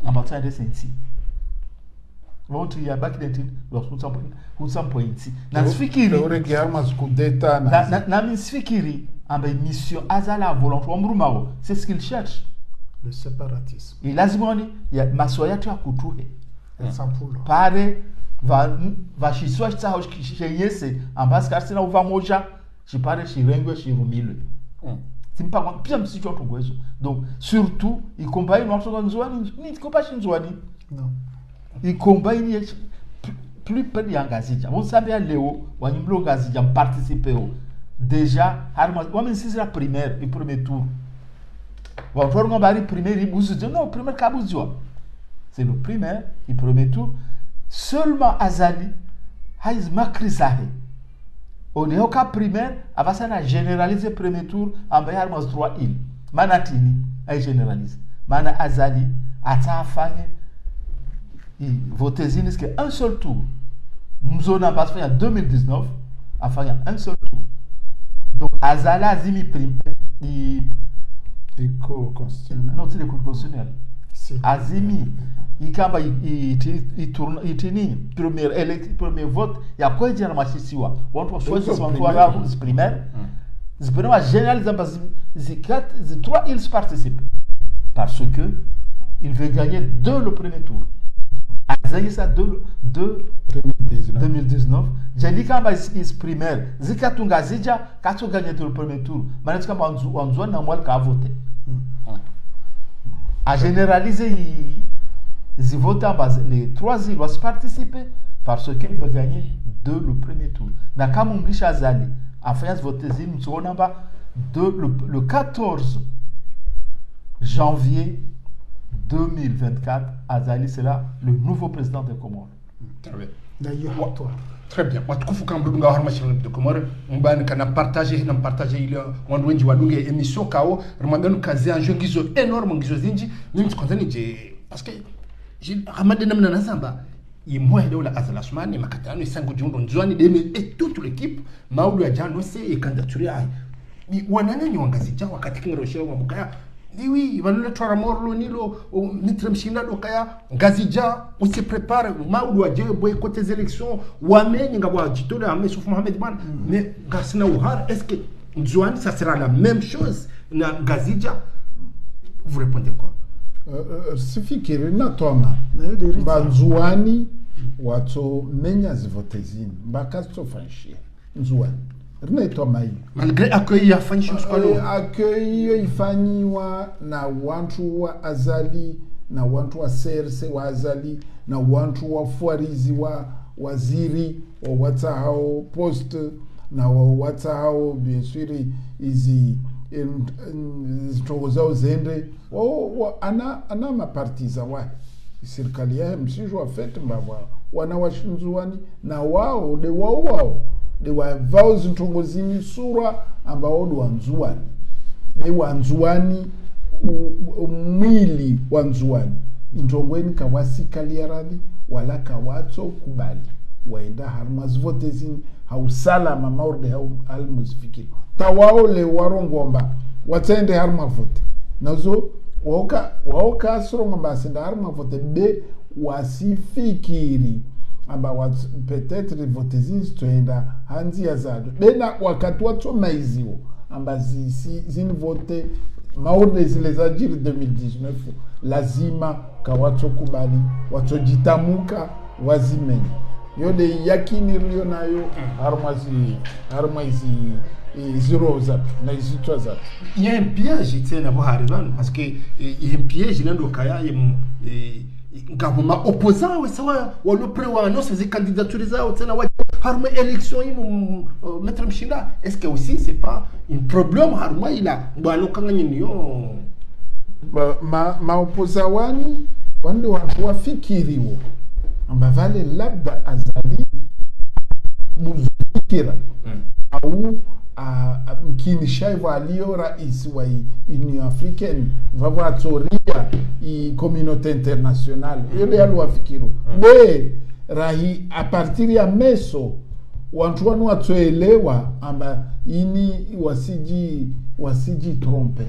B: amba tsende sensi Vont ya back then point na nsifikiri
D: urenge arma skudeta
B: na nsifikiri amba mission Azala volonté omrumao c'est ce qu'il cherche
C: le séparatisme
B: il lazimoni ya masoya tu akutuhe
C: sampulo
B: pare va shiswa tsa yese ambas karsina uva moja chipare chirengwe chirumile timpa kwa pia msicho tugwezo donc surtout il combine notre nzwani ni kopa shinzwani
C: non
B: il combine plus près d'engagement on savait Léo wanyimlo ngazija participer déjà harma wame sisi la primaire et premier tour wa forma bari primaire ibuzu non primaire kabuzwa c'est le primaire et premier tour seulement Azali haiz makrisahe on est au cas primaire avasa na généraliser premier tour ambaye harma 3 îles manatini ay généralise mana Azali atafanye votezini que un seul tour mzona basfa ya 2019 afanya un seul tour. Donc, Azala Azimi
D: École constitutionnelle.
B: Non, c'est l'école constitutionnelle. Azimi, il tourne, il tient premier vote, il y a quoi dire à ma chisiwa. On peut choisir son primaire. C'est vraiment génial, parce que 3 ils participent. Parce que il veut gagner dès le premier tour. Azali ça 2019. J'ai dit quand il primaire, zikatunga zija kato gagné le premier tour. Maintenant quand on zone na moi ka voter. A généraliser ils votent en base les 3 ils doivent participer parce qu'il veut gagner dès le premier tour. Na kama mlisha Azali a fait voter zim tsona ba le 14 janvier 2024, Azali sera le nouveau président des Comores.
A: Très bien.
C: D'ailleurs, toi.
A: Très bien. Watukufu kama mdunga harma shirin de Comores, mbani kana partager ile wandu wengi wadunge emission kao, rumaganu kazi anjo ngizo énorme ngizo zinji, mimi tukonzani je parce que Hamad namna nazamba imwe leo la Azali Asmani makatano isango jundo nzwani deme et toute l'équipe maulu ya jano se e candidature ai. Wananya ni wangazija wakati kinga roshia wa mukaya oui vanule twara morlo nilo mitre mshindado kaya ngazija usi prepare maudu wa jewe boycott des élections wamenye ngabwa jitole ame Souf Mohamed Ban mais gasina uhar est-ce que Nzouani ça sera la même chose na ngazija vous répondez quoi
D: sifikiri natona Nzouani wato menya zivotezini mbakazitofanshia Nzouani rinaitwa mai
A: malgré accueil yafanyishwa skolo
D: accueil ifanyiwa na watu wa azali na watu wa serse wa azali na watu wa fuarizi wa waziri wa wata hao post na wa wata hao bien sûr izi zitongo zao zende ana mapartiza wa serikali ya msijwa fete mbava wana washinzuani na wao de wao de wavao zintongo zini sura ambao de wanzuani mwili wanzuani ntongweni kawasikalia radhi wala kawatso kubali waenda harmas vote zini hausalama maurde hau almusfikiri tawao le warongomba watende harma vote nazo waoka asrongo basenda harma vote be wasifikiri amba peut-être vote zini toenda hanzi ya zado bena wakati watso maiziwo amba zini vote maurde zile za jiri 2019 lazima kawatso kubali watso jitamuka wazimeni yode yakini rio nayo harma izi zero zatu na izitwa zatu
A: il y a un piège tena bohariban parce que il y a un piège nando kaya ngabuma opposant we sawa walo prewa no ces candidatures zao tena wa harma élection yimu mettre mshinda est-ce que aussi c'est pas un problème harma ila bwana kanganya niyo
D: ma opposawani wande watu wafikiriwo amba vale labda azali mufikira au mkinishaivo alio rais wa Union Africaine vava atoria i communauté internationale yode yalu wafikiru be rahi a partir ya meso wantu wanu watoelewa amba ini wasiji trompe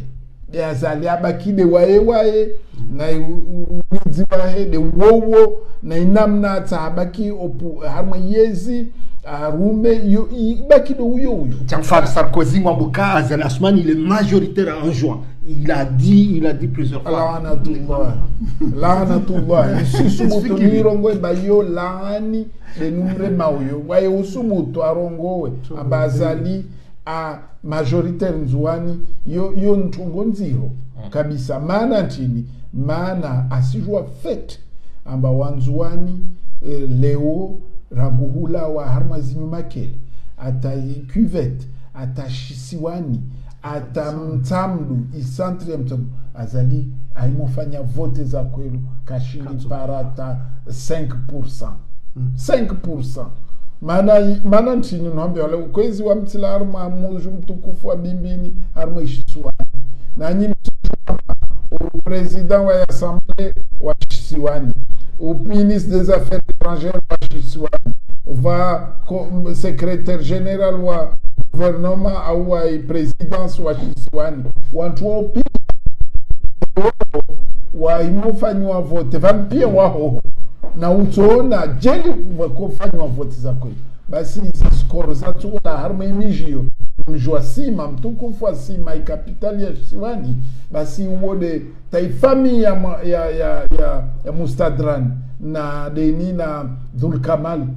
D: de azali abakide wae na wizi wae de wowo na inamna tabaki harma yezi arume ibakide uyo
A: Jean-François Sarkozy ngwambuka azali Asmani il est majoritaire en juin il a dit plusieurs fois
D: laanatullah isusubutu nirongo bayo laani de numre mauyo wae usubutu arongowe abazali a majoritaire Nzouani yo ntungo nziro kabisa maana ntini maana asijua fete amba wanzuani leo raguhula wa harmazinyu makele ata cuvette ata shisiwani ata mtamdu isantre ya mtamdu azali aimofanya vote za kwelu kashini parata 5%. 5%. Maana ntini nwambi wale ukwezi wa mtila harma muju mtukufu wa bimbini harma ishisuwani na nyi o president wa assemblée wa shisiwani o ministre des affaires étrangères wa shisiwani va secrétaire général wa gouvernement au wa présidence wa shisiwani wantu opi wa imofanywa vote vampia waho na utona jeli wakofanywa vote za kweli basi hizi score za tuona harma imijio mjua sima mtukufu sima ikapitali ya Shisiwani basi uode taifami ya Mustadran na deni na Dhulkamal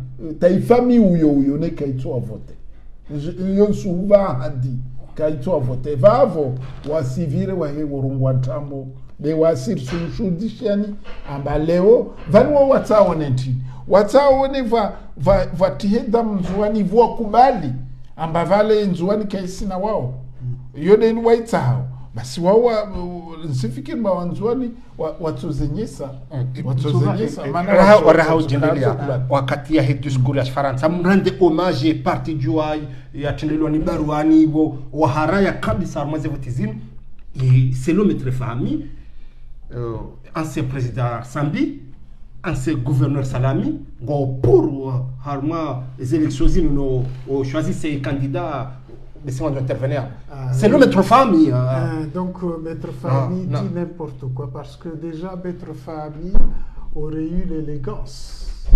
D: taifami uyo ne kaitwa vote yon suva hadi kaitwa vote vavo wasivire wahe worungwa tambo de wasir sunshudishani amba leo vanwa wataone va tiheda Nzouani vwa kubali amba vale Nzouani kaisina wao yode ni waitao basi wao nsifikiri ba Nzouani watozenyesa
A: maana raha jendelia wakati ya hitu skuli ya Faransa mrande hommage parti juai ya tendelwa ni baruani bo waharaya kabisa armaze votizim et c'est l'homme très famille ancien président Sambi ancien gouverneur Salami pour harma les élections no choisi ses candidats laissez-moi intervenir. C'est le maître famille.
C: Donc, maître famille
A: Non.
C: dit n'importe quoi, parce que déjà, maître famille aurait eu l'élégance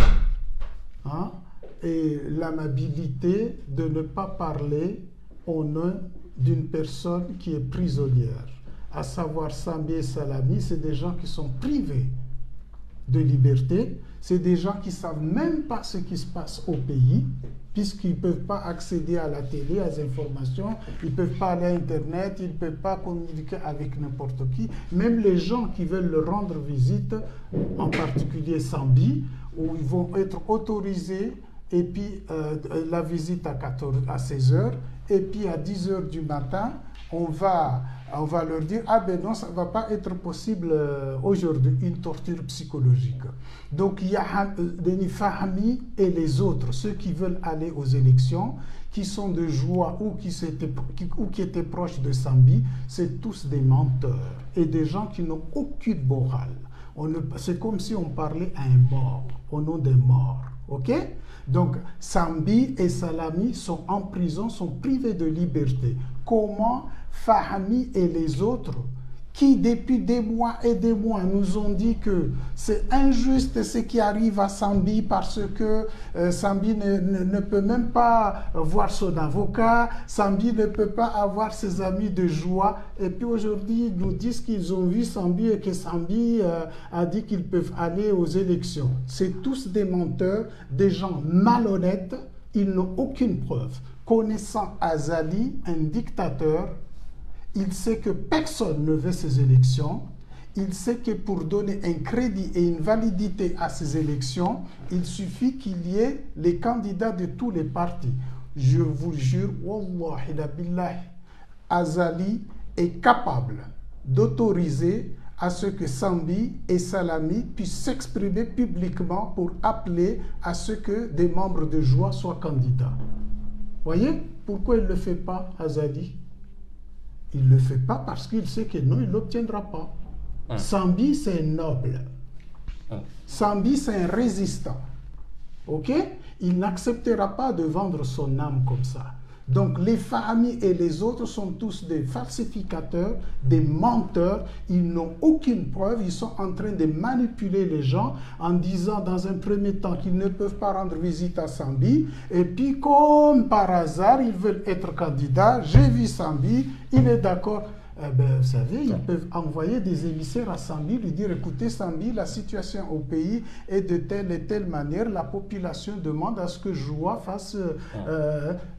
C: et l'amabilité de ne pas parler au nom d'une personne qui est prisonnière. À savoir Sambi et Salami, c'est des gens qui sont privés de liberté, c'est des gens qui ne savent même pas ce qui se passe au pays, puisqu'ils ne peuvent pas accéder à la télé, aux informations, ils ne peuvent pas aller à Internet, ils ne peuvent pas communiquer avec n'importe qui. Même les gens qui veulent leur rendre visite, en particulier Sambi, où ils vont être autorisés, et puis la visite à 16 heures, et puis à 10 heures du matin, on va leur dire « Ah ben non, ça ne va pas être possible aujourd'hui, une torture psychologique. » Donc il y a Denis Fahmi et les autres, ceux qui veulent aller aux élections, qui sont de Joie ou qui étaient proches de Sambi, c'est tous des menteurs et des gens qui n'ont aucune morale. C'est comme si on parlait à un mort, au nom des morts. Ok? Donc, Sambi et Salami sont en prison, sont privés de liberté. Comment Fahmi et les autres, qui depuis des mois et des mois nous ont dit que c'est injuste ce qui arrive à Sambi parce que Sambi ne peut même pas voir son avocat, Sambi ne peut pas avoir ses amis de Joie, et puis aujourd'hui ils nous disent qu'ils ont vu Sambi et que Sambi a dit qu'ils peuvent aller aux élections. C'est tous des menteurs, des gens malhonnêtes, ils n'ont aucune preuve. Connaissant Azali, un dictateur, il sait que personne ne veut ces élections. Il sait que pour donner un crédit et une validité à ces élections, il suffit qu'il y ait les candidats de tous les partis. Je vous jure, wallahi la billahi, Azali est capable d'autoriser à ce que Sambi et Salami puissent s'exprimer publiquement pour appeler à ce que des membres de Joie soient candidats. Voyez pourquoi il ne le fait pas, Azali? Il ne le fait pas parce qu'il sait que non, il ne l'obtiendra pas. Sambi, c'est un noble. Sambi, c'est un résistant. Ok? Il n'acceptera pas de vendre son âme comme ça. Donc, les familles et les autres sont tous des falsificateurs, des menteurs. Ils n'ont aucune preuve. Ils sont en train de manipuler les gens en disant dans un premier temps qu'ils ne peuvent pas rendre visite à Sambi. Et puis, comme par hasard, ils veulent être candidats. J'ai vu Sambi, il est d'accord. Vous savez, ils peuvent envoyer des émissaires à Sambi, lui dire, écoutez Sambi, la situation au pays est de telle et telle manière, la population demande à ce que Joie fasse...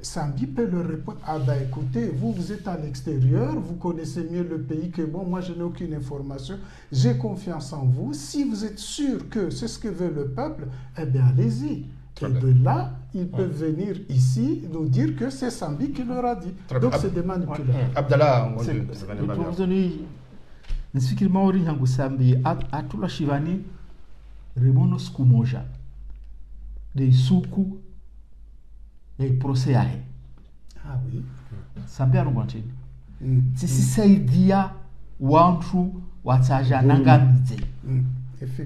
C: Sambi peut leur répondre, ah ben écoutez, vous êtes à l'extérieur, vous connaissez mieux le pays que moi je n'ai aucune information, j'ai confiance en vous, si vous êtes sûr que c'est ce que veut le peuple, eh bien allez-y. Et de là, ils peuvent venir ici nous dire que c'est Sambi qui leur a dit. Donc c'est des manipulateurs.
A: Abdallah,
B: nisifikiri maori yangu Sambi atula shivani remono siku moja de isuku ya iprose yahe.
C: Ah oui.
B: Sambi arongwantini tisisaidia wantu watajanangamize.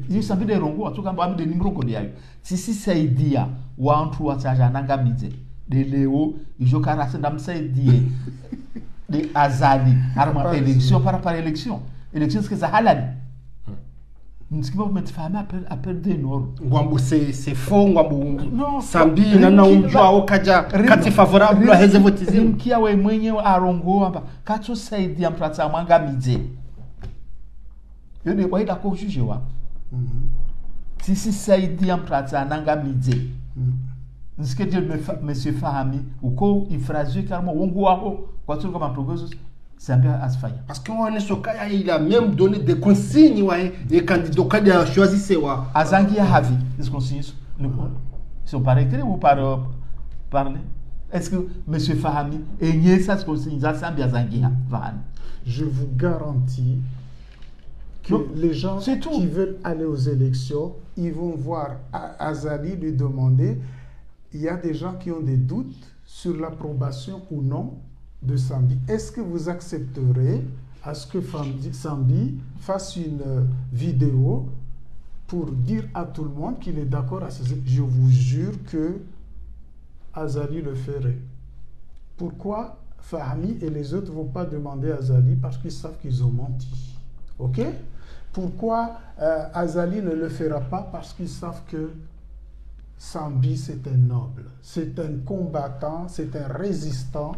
B: Iyo Sambi de rongo atukamba amide nimrongo yayo tisisaidia wantu watajanangamize de leo ijo karase ndamsaidie de Azali arma élection par élection ce que ça halali nisikiba umetfahamu appel de nord
A: ngwambu c'est faux ngwambu Sambi nana unjwa okaja kati favorable heze votizim
B: kia we mwenyewe arongo amba katso saidia mpratsa mwangamize yone kwaida ko juge wa si saidia mpratsa nangamize nisikie Dieu monsieur Fahmi uko ifrazio carrément wongo wako kwa tout comme progozo Sambi asfaya
A: parce que on est sokaya il a même donné des consignes ouais les candidats qui a choisi c'est wa
B: azangi ya havi les consignes si on parle écrit ou par parler est-ce que monsieur Fahmi et ça consignes ça Sambi azangi ya van
C: je vous garantis que les gens qui veulent aller aux élections ils vont voir Azali lui demander. Il y a des gens qui ont des doutes sur l'approbation ou non de Sambi. Est-ce que vous accepterez à ce que Sambi fasse une vidéo pour dire à tout le monde qu'il est d'accord à ce... Je vous jure que Azali le ferait. Pourquoi Fahmi et les autres ne vont pas demander à Azali parce qu'ils savent qu'ils ont menti. Ok? Pourquoi Azali ne le fera pas? Parce qu'ils savent que Sambi, c'est un noble, c'est un combattant, c'est un résistant.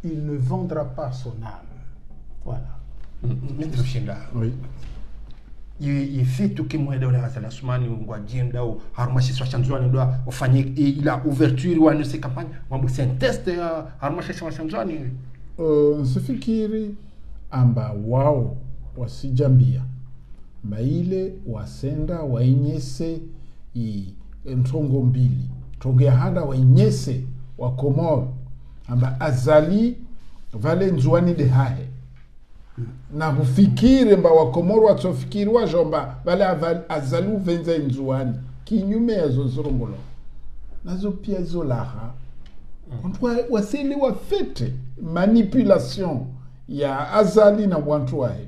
C: Il ne vendra pas son âme. Voilà.
A: Maître Shinda.
D: Oui.
A: Il fait tout ce que moi je dois faire. Soumani ngwajenda au harmashi swachanzwani doit ufanye ila ouverture wa nese campagne. C'est un test harmashi swachanzwani.
D: Nsifikiri amba wao wasijambia maile wasenda wainyese ntongo mbili tongo ya handa wainyese wa Komoro amba Azali vale nzuani de hahe na hufikiri mba wa Komoro watofikiri wa jomba vale Azali uvenza nzuani kinyume ya zozorombolo nazo pia zolaha wasili wa fete manipulation ya Azali na wantu wahe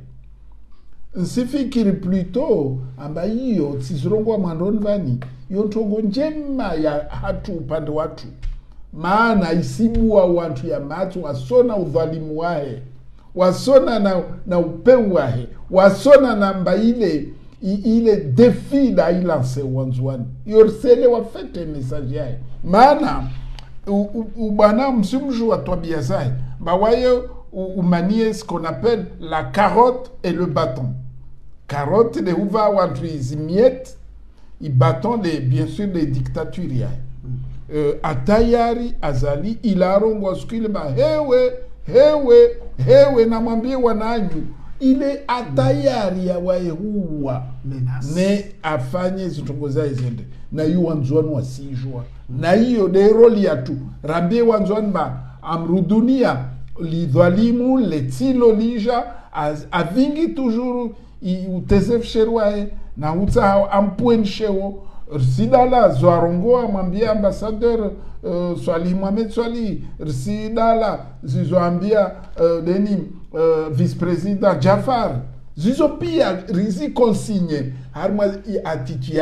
D: nsifikiri plutôt amba hiyo tizirongwa mwandoni vani iyo ntongo njema ya hatu upande watu maana isibua wantu ya matu wasona udhalimu wahe wasona na upeu wahe wasona na mba ile defi da ilanse wanzuani yorsele wafete message yahe maana ubana msimju wa twabia zahe mba waye umanie ce qu'on appelle la carotte et le bâton. Carotte de uva wantu izimiet i bâton de bien sûr des dictatures. Atayari Azali ilarongo skile ba hewe na mwambie wananyu ile atayari ya waehuwa ne afanye zitongoza izende na yu wanzuanu wasijua na hiyo de roli ya tu rambie wanzuanu ba amrudunia lidhalimu letilo lija avingi toujours utezef sherwae na uta ampuen shewo Rsidala Zwarongo mwambia ambassadeur Swali Mohamed Swali Rsidala zizoambia vice-président Jafar zizo pia rizi consigne harma atiki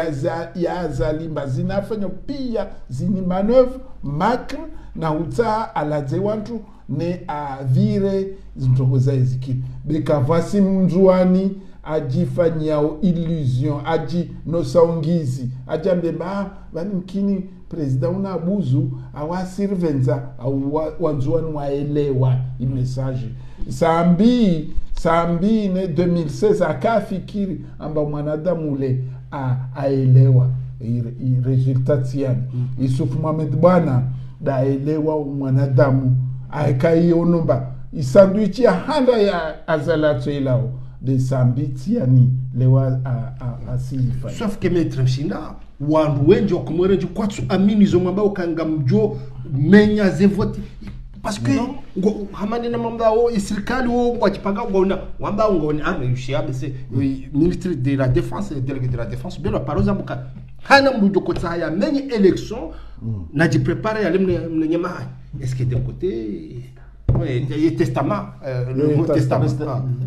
D: ya Azali mbazinafanya pia zini manœuvre macre na uta alaze wantu ne avire zintokoza eziki beka vasi mnzuani ajifanyao illusion aji nosaungizi ajambe ba bani mkini president una abuzu awasirvenza wanzuani waelewa imessage sambi ne 2016 akafikiri amba mwanadamu ule aelewa resultat yani Isufu Mohamed bwana daelewa mwanadamu akaionomba isandwich ya handa ya Azalato ilao de Sambiti yani lewa asifa.
A: Sauf que Maître Shinda wandu wengi wakumwerenji kwatsu amini zo mwamba ukanga mjo menya zevoti parce que hamani na mwamba o isirikali o wakipanga ngona mwamba ngoni arme yushiabe se ministre de la défense et délégué de la défense belo paroza muka hana mbujo kotsa ya menye élection na di préparer ya lemne nyama. Est-ce que d'un côté le testament le mot testament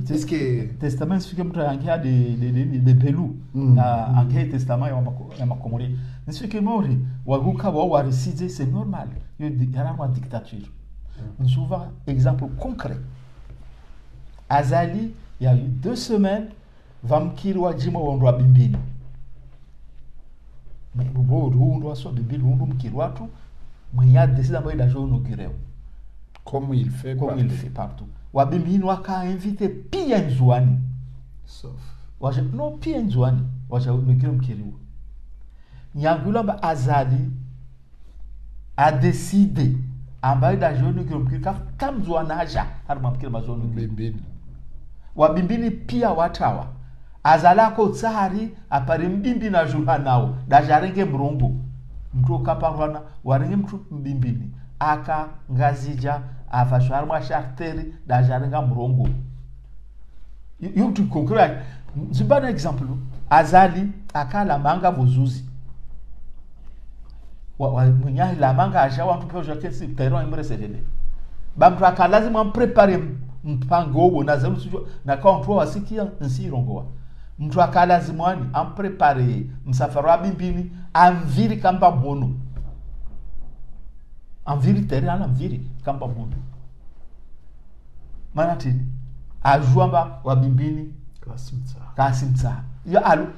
A: c'est ce que
B: testament sifike mtu angia de pelu na angia testament ya makomori sifike mori waguka wa reside c'est normal yo yana ma dictature. Souvent exemple concret Azali il y a eu 2 semaines vamkirwa jimo wondwa bimbini mais bo ndo so bimbini ndo mkirwa tu mwenye décide d'envoyer la journée inaugurée
D: comme il fait
B: partout. Wabimbini waka invité pia nzuani
C: Sauf
B: waje no pia nzuani waje inaugurée mkiriwa nyangulamba Azali a décidé ambaye da journée inaugurée mkiriwa kama nzuana haja harma mkiriwa mazono
D: bimbini
B: wabimbini pia watawa Azalako tsahari apari mbimbi na jula nao dajarenge mrongo mtu kaparwana warenge mtu mbimbini aka ngazija afashwarwa sharteri dajarenga mrongo yo tu concret zibana exemple Azali akala manga bozuzi wa munya la manga aja wa mtu je kesi terrain imresedele bamtu akalazima prepare mpango wo na zelu na control wasikia nsirongoa mtu akalazimwani amprepare msafara wa bimbini amviri kamba mono amviri terrain amviri kamba mono manatini ajuamba wa bimbini kasimtsa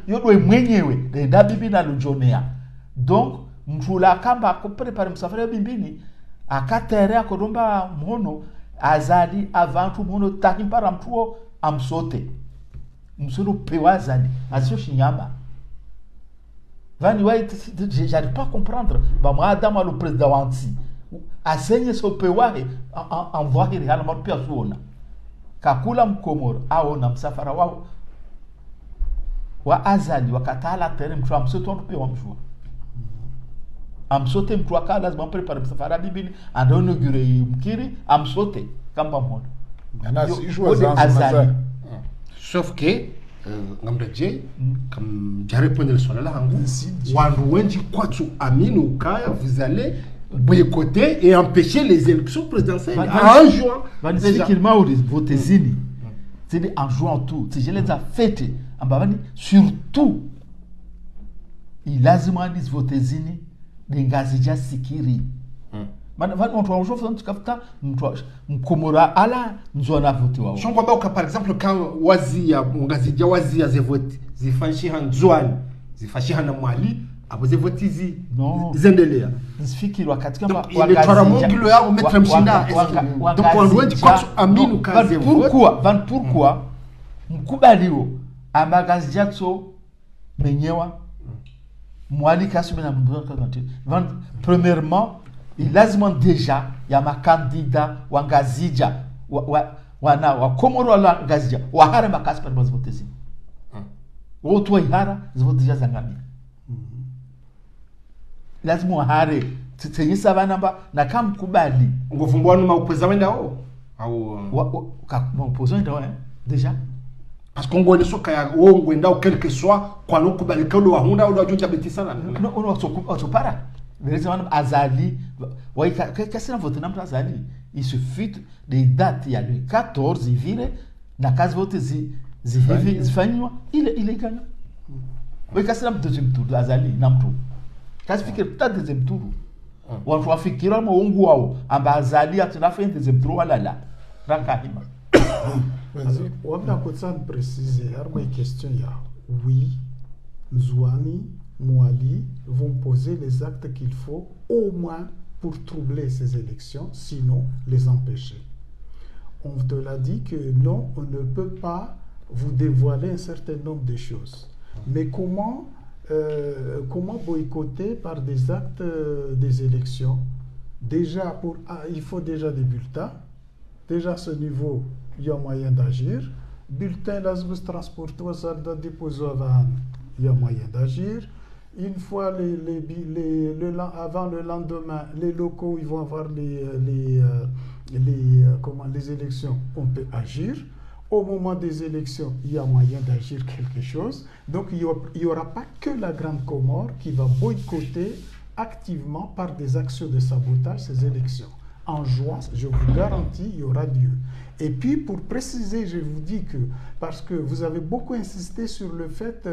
B: yo do mwenyewe nda bimbini alujonea donc mtula kamba ko prepare msafari ya bimbini akatere akodomba mhono azali avantu mhono takimpara mtuo amsote msulu pewazali azisho shinyamba vani ouais j'arrive pas à comprendre ba madame le président wansi asenye so pewahe envoie réellement pia suona kakula mkomoro aona msafara wao wa azali wakatala tere mtu amsote on pewa mjua amsote mtu akala lazima prepare msafara bibili ando inaugure mkiri amsote kamba mmoja
D: azali
A: sauf que ngamdaje comme j'ai répondu le swala langu wandu wengi kwatu amini ukaya vous allez boycotter et empêcher les élections présidentielles en juin
B: effectivement au vote zini c'est en juin tout si je les a fêté ambavani surtout il lazima dis vote zini ngazija sikiri Van on trouve aujourd'hui tukafta mkomora ala nzona vote wao.
A: Je comprends que par exemple quand wazia ngazija wazia ze vote zifanshi hanzwani zifashi hana mwali aboze vote zi zendelea.
B: Nsifikiri wakati kama
A: wangazija kilo yao metre mshinda donc on doit dire aminu kaze vote
B: pourquoi mkubaliwo amagazija tso menyewa mwali kasumena mboka kanti premièrement il lazima deja ya makandida wangazija wana wa komoro wala ngazija wahara makasi par bazvotezi wotu ihara zvodeja zangamia lazima wahare tsenyisa banamba na kamkubali
A: ngovumbwa numa upeza wenda au
B: ka mpozo nda déjà
A: parce qu'on goine soka ya wongwenda ou quel que soit kwa nokubali kalo wahunda ou wajunja betisana
B: no otopara Récemment, Azali, qu'est-ce que votre nom Azali? Il suffit des dates, il y a le 14, il vire, la case vote, il est gagnant. Oui, qu'est-ce que c'est le deuxième tour d'Azali? Namto. Qu'est-ce que c'est le deuxième tour? On va faire qu'il y a un Ongouao, Azali a fait un deuxième tour, là. Rakahima.
C: Vas-y, on va préciser, il y a une question, oui, Nzouani, Mouali vont poser les actes qu'il faut au moins pour troubler ces élections, sinon les empêcher. On te l'a dit que non, on ne peut pas vous dévoiler un certain nombre de choses. Mais comment boycotter par des actes des élections? Déjà, il faut déjà des bulletins. Déjà à ce niveau, il y a moyen d'agir. Bulletin, l'asbus transporteur, ça doit déposer avant. Il y a moyen d'agir. Une fois avant le lendemain, les locaux ils vont avoir les élections, on peut agir. Au moment des élections, il y a moyen d'agir quelque chose. Donc il n'y aura pas que la Grande Comore qui va boycotter activement par des actions de sabotage ces élections. En juin, je vous garantis, il y aura lieu. Et puis, pour préciser, je vous dis que, parce que vous avez beaucoup insisté sur le fait,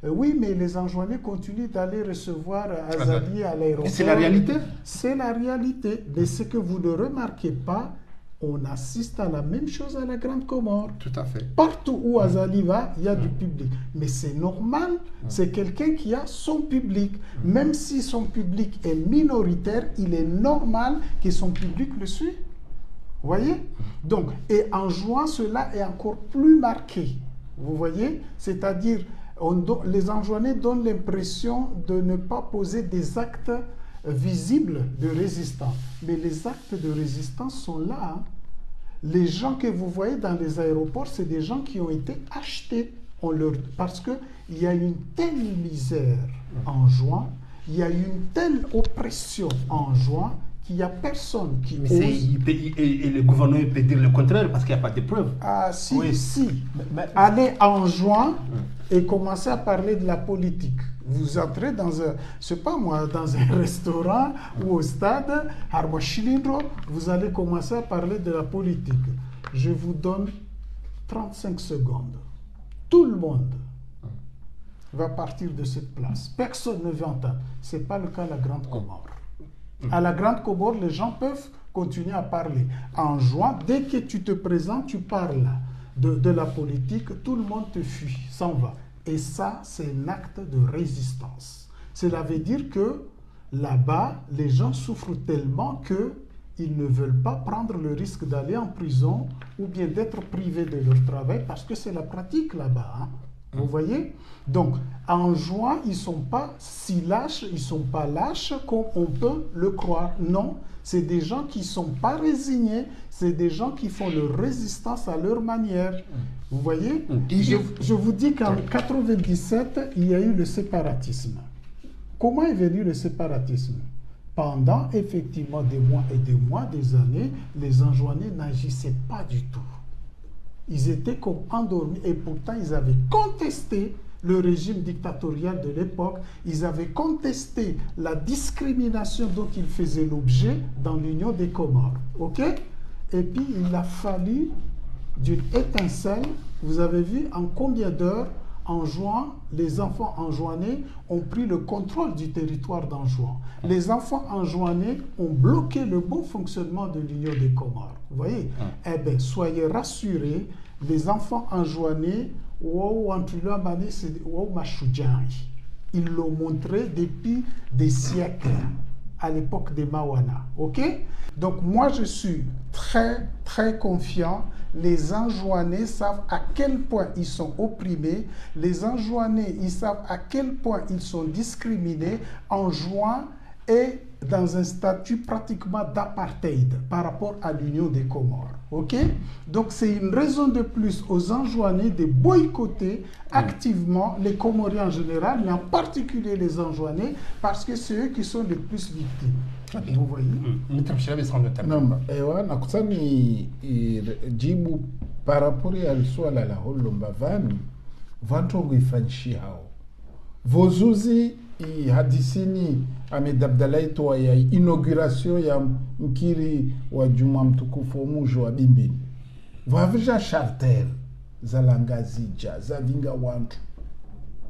C: oui, mais les Anjouanais continuent d'aller recevoir Azali à l'aéroport.
A: C'est la réalité?
C: C'est la réalité. Mais ce que vous ne remarquez pas, on assiste à la même chose à la Grande Comore.
A: Tout à fait.
C: Partout où Azali va, il y a du public. Mais c'est normal, c'est quelqu'un qui a son public. Même si son public est minoritaire, il est normal que son public le suive. Vous voyez? Donc, et en juin, cela est encore plus marqué. Vous voyez? C'est-à-dire, les Anjouanais donnent l'impression de ne pas poser des actes visibles de résistance. Mais les actes de résistance sont là. Hein. Les gens que vous voyez dans les aéroports, c'est des gens qui ont été achetés. Parce qu'il y a une telle misère en juin, il y a une telle oppression en juin, qu'il n'y a personne qui ose...
A: Et le gouvernement peut dire le contraire parce qu'il n'y a pas de preuves.
C: Ah si, oui. Si. Mais allez en juin et commencez à parler de la politique. Vous entrez dans un, je sais pas moi, dans un restaurant ou au stade, vous allez commencer à parler de la politique. Je vous donne 35 secondes. Tout le monde va partir de cette place. Personne ne veut entendre. Ce n'est pas le cas à la Grande Comore. À la Grande Comore, les gens peuvent continuer à parler. En juin, dès que tu te présentes, tu parles de la politique, tout le monde te fuit, s'en va. Et ça, c'est un acte de résistance. Cela veut dire que là-bas, les gens souffrent tellement qu'ils ne veulent pas prendre le risque d'aller en prison ou bien d'être privés de leur travail parce que c'est la pratique là-bas. Hein. Vous voyez? Donc, en juin, ils ne sont pas si lâches, ils ne sont pas lâches comme on peut le croire. Non, c'est des gens qui ne sont pas résignés, c'est des gens qui font leur résistance à leur manière. Vous voyez? Je vous dis qu'en 1997, il y a eu le séparatisme. Comment est venu le séparatisme? Pendant effectivement des mois et des mois, des années, les Anjouanais n'agissaient pas du tout. Ils étaient comme endormis et pourtant ils avaient contesté le régime dictatorial de l'époque. Ils avaient contesté la discrimination dont ils faisaient l'objet dans l'Union des Comores. OK? Et puis il a fallu d'une étincelle. Vous avez vu en combien d'heures en juin, les enfants anjouanais ont pris le contrôle du territoire d'Anjouan. Les enfants anjouanais ont bloqué le bon fonctionnement de l'Union des Comores. Vous voyez? Eh bien, soyez rassurés, les enfants anjouanais, ils l'ont montré depuis des siècles, à l'époque des Mawana. OK? Donc, moi, je suis très, très confiant. Les Anjouanais savent à quel point ils sont opprimés. Les Anjouanais, ils savent à quel point ils sont discriminés. Anjouan est dans un statut pratiquement d'apartheid par rapport à l'Union des Comores. OK? Donc, c'est une raison de plus aux Anjouanais de boycotter activement les Comoriens en général, mais en particulier les Anjouanais, parce que c'est eux qui sont les plus victimes. Vous voyez?
D: Naam, nakusani jibu parapori ya swala la holomba vani vantu kuifanyishia hao vozuzi hadisini amedabdalai toa ya inauguration ya mkiri wa juma mtukufu wa mujo wa bimbini vavija charter za langazija za vinga wantu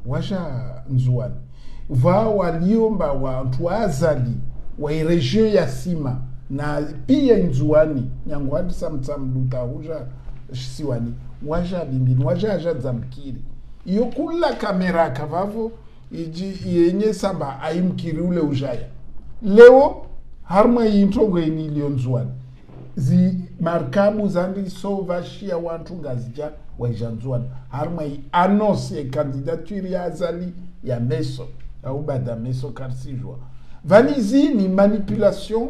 D: waja nzuani va waliomba wantu azali wa region ya Sima na pia nzuani nyangwadi samtsamduta huja siwani waja bimbini waja aja zamkiri iyo kula kamera kavavo yenye samba aimkiri ule ujaya leo harma yintongo iniliyo nzuani zi markabu zandi so vashia wantu ngazija waja nzuani harma yi annonce candidature ya azali ya meso au bada meso karsijwa vanizi ni manipulation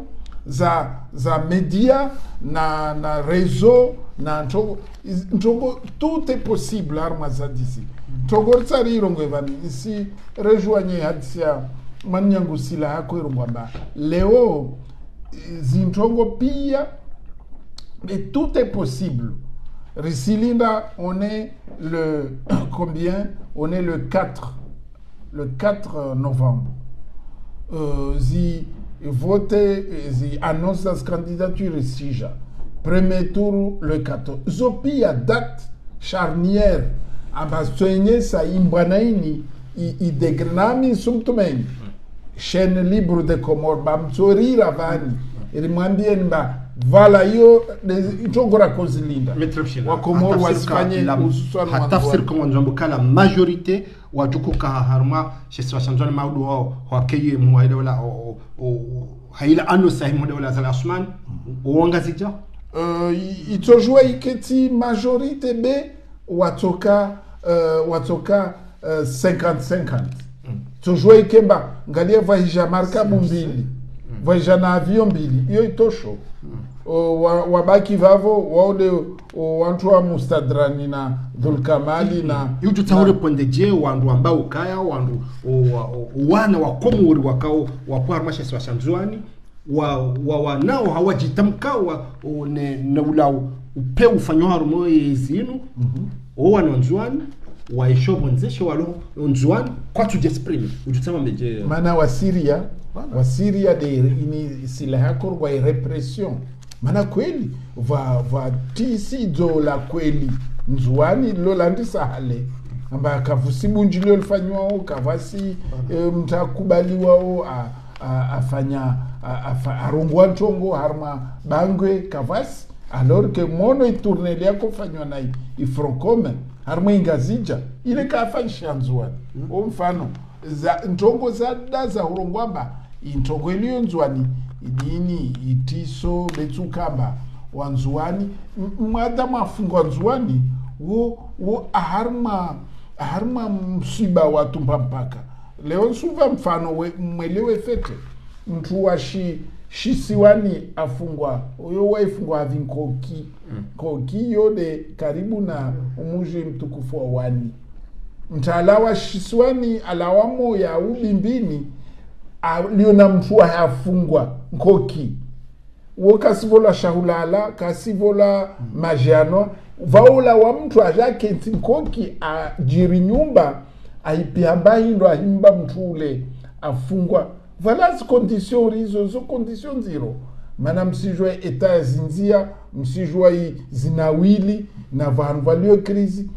D: za media na réseau na ntongo tout est possible arma za disi ntongo tsari irongwe vani isi rejoigne hadisia manyangu sila hako irongwa leo zintongo pia mais tout est possible Risilinda on est le combien on est le 4 novembre zi vote zi annonce sa candidature sija premier tour le 14 zopia date charnière abasoenye sa imbanaini i degranami sumtumeni chaîne libre de Comores bamsori ravani ilimwambia nimba vala yo itongora kozilinda wa Comores wasifanye hususan
A: hatafsir kama njambuka la majorité wa jukuka harma sheswa shanjani maudu wa keye muwaida wala haila anu sahimu wala zala Osman uangazija
D: itojua iketi majorité be watoka 50-50 tojua ikemba ngalia vaija markabu mbili vaija na avion mbili iyo itosho wabaki vavo waode wantu wa Mustadrani na Dhulkamali na
A: yuju tawure pondeje wandu ambao kaya wandu wana wa Komori wakao wa armasha swa shanzwani wa nao hawajitamka ne ulao upe ufanywa harumo yezinu wana nzwani wa ishobonzeshe walo nzwani kwa tujesprime ujutama meje
D: mana wa Syria de ini silaha kwa repression mana kweli va tisi do la kweli nzuani lolandisa hale amba kavusi bunjilio lifanywa kavasi mtakubaliwa arongwa ntongo harma bangwe kavasi alors que mono itourneli yako fanywa na ifroncome harma ingazija ile kafanyisha nzwani o mfano za ntongo za urongwamba intongo iliyo nzwani idini itiso betsukamba wanzuani mwada mafungwa nzuani wo aharma msiba watu mpaka leo suva mfano mwelewe fete mtu wa shisiwani afungwa uyo waifungwa avinkoki koki yode karibu na umuji mtukufu wa wani mtaalawa shisiwani alawamo ya ubimbini aliona mtu wa afungwa nkoki wo kasivola shahulala kasivola majano vaula wa mtu ajake nkoki ajiri nyumba aipiamba hindo ahimba mtu ule afungwa voilà zi condition rizo zo condition zero mana msijwe eta zinzia msijwe zinawili na vanhu valio krizi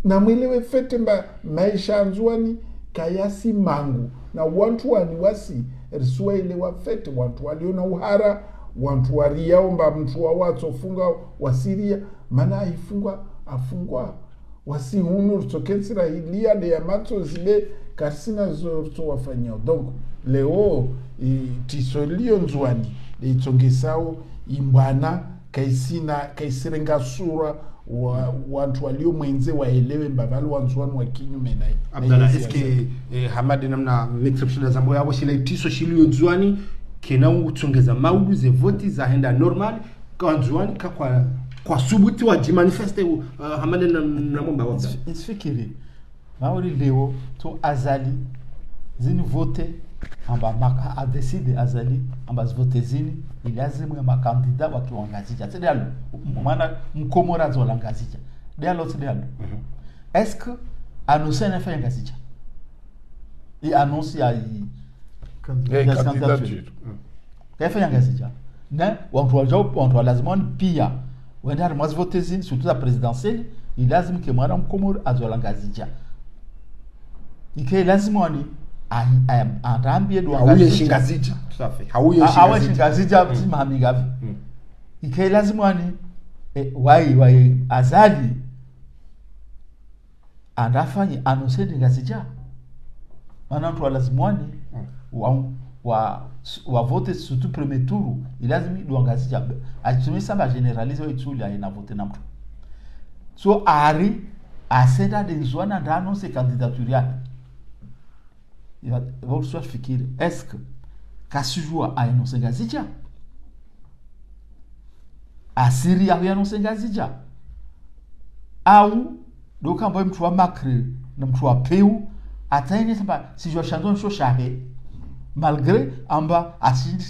D: na mwelewe fete maisha nzuani kayasi mangu na wantu wani wasi risuwa ile wa fete wantu waliona uhara wantu wariaomba mtu wa watsofunga wasiria mana afungwa wasihunu rutokensira hilia de yamatso zile kasina zorto wafanyao donc leo tisolio nzwani itsongesao imbwana kaisirenga sura wantu walio mwenze waelewe mbavali wanzwani wa kinyume naye
A: Abdallah eske hamadi namna exception za mboya washile tiso shilio nzwani kena utsongeza maudu ze voti za henda normal kwa nzwani kwa subuti wa jimanifeste hamadi na momba wabda
B: isfikiri mauri leo to azali zini vote amba maka a decide azali amba vote zini ilazimu ya makandida wakiwangazija tedalo maana mkomora zo langazija dialo tedalo est-ce que annoncer na fa ngazija et annonce ya candidature fa ngazija na wantu lazima pia wenda harmas vote zini surtout la présidentielle ilazimu ke mwana mkomora azolangazija ike lazima ni andambie do
A: shingazija safi
B: hauye shingazija mami gavi ike lazima ni wai azali andafanye annoncer ngazija maana mtu lazima ni wa vote surtout premier tour ilazimi do ngazija atumisa ba generalize ituli aina vote na mtu so ari aseda de zona ndano se candidature yake vou só fikiri est-ce que kasijua ainonse ngazija asiri ya ainonse ngazija au doka mboy mtu wa Macri na mtu wa Peu ataine samba sijua chandon sho shahe malgré amba asindi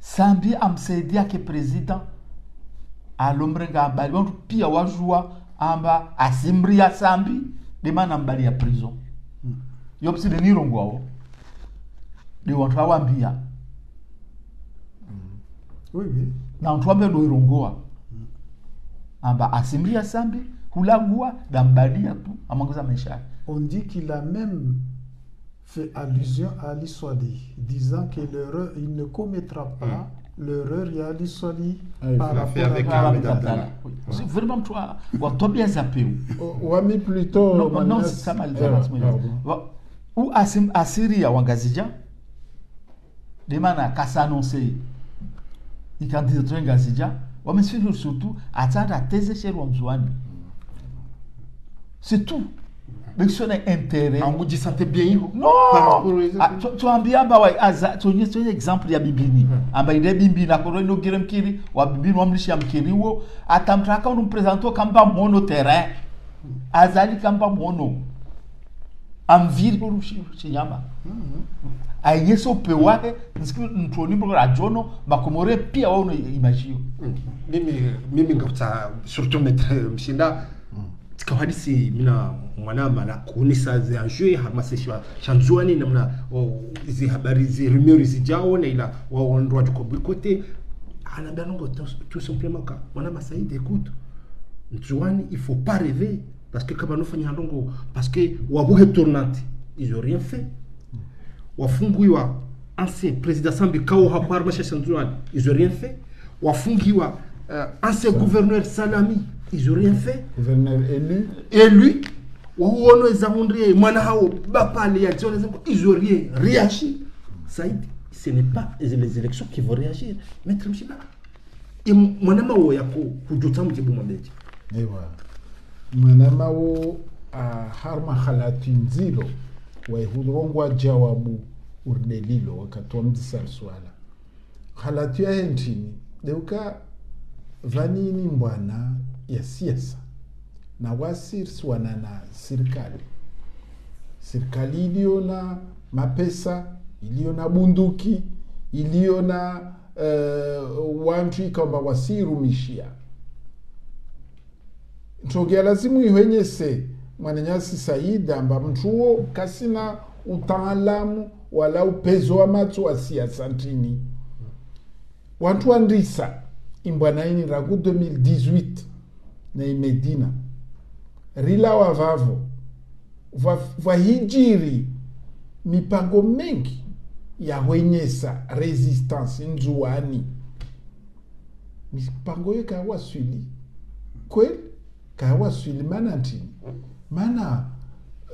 B: sambi amsaidia ke president alomrenga bali wantu pia wajua amba asimria sambi demana mbali ya prison yopsi de nirongwao de wantu awambia
C: oui
B: na wantu ambe do irongoa amba asimria sambi hulagua dambalia tu amangoza maisha.
C: On dit qu'il a même fait allusion à Ali Swali, disant que l'erreur, il ne commettra pas l'erreur ya Ali Swali par rapport
A: avec
B: Abdallah. C'est vraiment toi, toi bien zappé.
D: Wami plutôt
B: non c'est ça mal ou Asiria wangazija demana kasa annoncer il candidature ngazija wamesifiri surtout atanda teze chez Wamzwani. C'est tout. Mais ce n'est intérêt.
A: On vous dit ça bien.
B: Non. Tu ambia ba wa aza tu nyesho exemple ya bibini. Amba ide bimbi na koro no girem kiri wa bibini wamlishi ya mkiri wo atamtraka unu presento kamba mono terrain. Azali kamba mono. Amviri ko rushiyamba. Ayeso pewa nsiku ntoni bro rajono makomore pia wao imagine.
A: Mimi ngapta surtout mettre mshinda tikawahadisi mina mwanama na kuunisa zi anjue hamasishwa chanzuani na mna zi habari zi rumeur zijao na ila waondwa juko kote anambia nongo tout simplement ka mwanama Saïd écoute nzuani il faut pas rêver parce que kama nofanya ndongo parce que wabuhe tournante ils ont rien fait wafungiwa ancien président Sambi Kao hapar mashasha nzuani, ils ont rien fait. Wafungiwa ancien gouverneur Salami, ils ont rien fait.
D: Gouverneur
A: élu wahuono ezamundrie mwana hao bapale ya tone ils ont rien réagi. Saïd, ce n'est pas les élections qui vont réagir. Maître Mshiba mwanama wo yako kujota mjibu mabeji.
D: Ewa mwanama wo harma halati nzilo wa hudrongwa jawabu urdelilo wakati wa mdisal swala halati ya nchini deuka vanini mbwana ya siasa na wasir swana na serikali iliyo na mapesa, iliyo na bunduki, iliyo na wantu kwamba wasirumishia ntogea lazimu iwenyese mwananyasi Said amba mtuo kasina utaalamu wala upezo wa matu wa siasa ntini wantu andisa imbwanaini ragu 2018 na imedina rila wavavo vahijiri mipango mengi ya wenyesa resistance nzuani mipango yo kawa swili kweli kawa swili mana ntini mana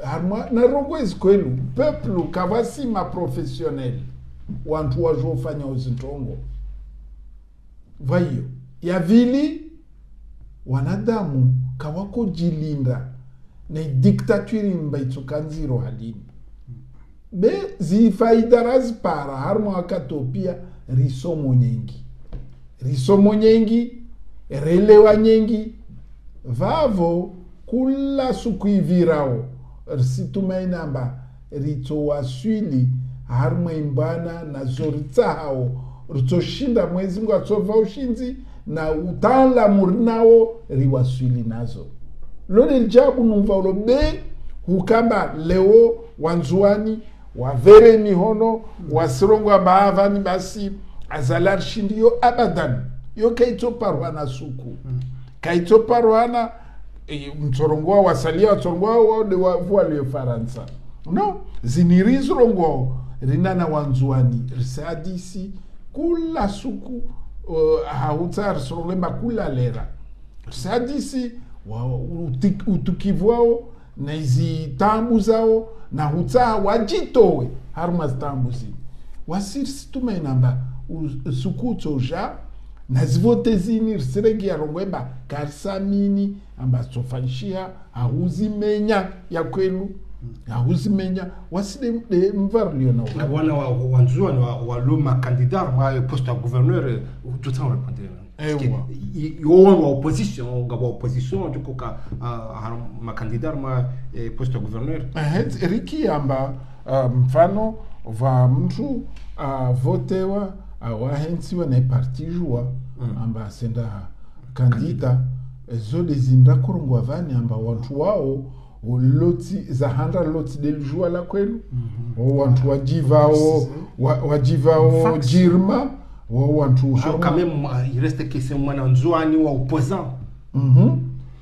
D: harma na rongwezi kwelu peuple kavasi ma professionnel wantu wajofanya uzintongo vayo ya vili wanadamu kawako jilinda na diktaturi mbaitsukanziro halini be zifaida razipara harma wakatopia risomo nyengi relewa nyengi vavo kula sukuivirao risitumainamba rito waswili harma imbana na zoritahao ritoshinda mwezi mungu atsova ushinzi na utaalamu rinawo riwaswili nazo lone lijabu numva ulo be hukamba leo wanzuani wavere mihono wasirongwa baavani basi azalar shindiyo abadan yo kaitoparwana suku kaitoparwana mtorongwa wasalia watorongwa wade wavualio Faransa no zinirizrongwa rinana wanzuani risadisi kula suku hauta risorongwa kula lera risadisi utukivwao na izi tambu zao na huta wajitowe haruma zitambuzi wasirisi tumainamba suku toja na zivote zini risiregi ya rongweba karisamini amba sofanshia hauzi menya ya kwenu hauzi menya waside mvarlio
A: na wana wanzuwa na waluma kandidat ma poste ya gouverneur tutan répondre yo wa opposition ngaba opposition juko ka ma candidat ma poste ya gouverneur
D: riki amba mfano va mtu votewa awahensiwa na parti jua amba senda kandida zode zinda kurungwa vani amba wantu wao loti za handa loti del jua la kwenu wantu wajivao jirma wantu
A: quand même il reste que c'est mwana nzuani wa opposant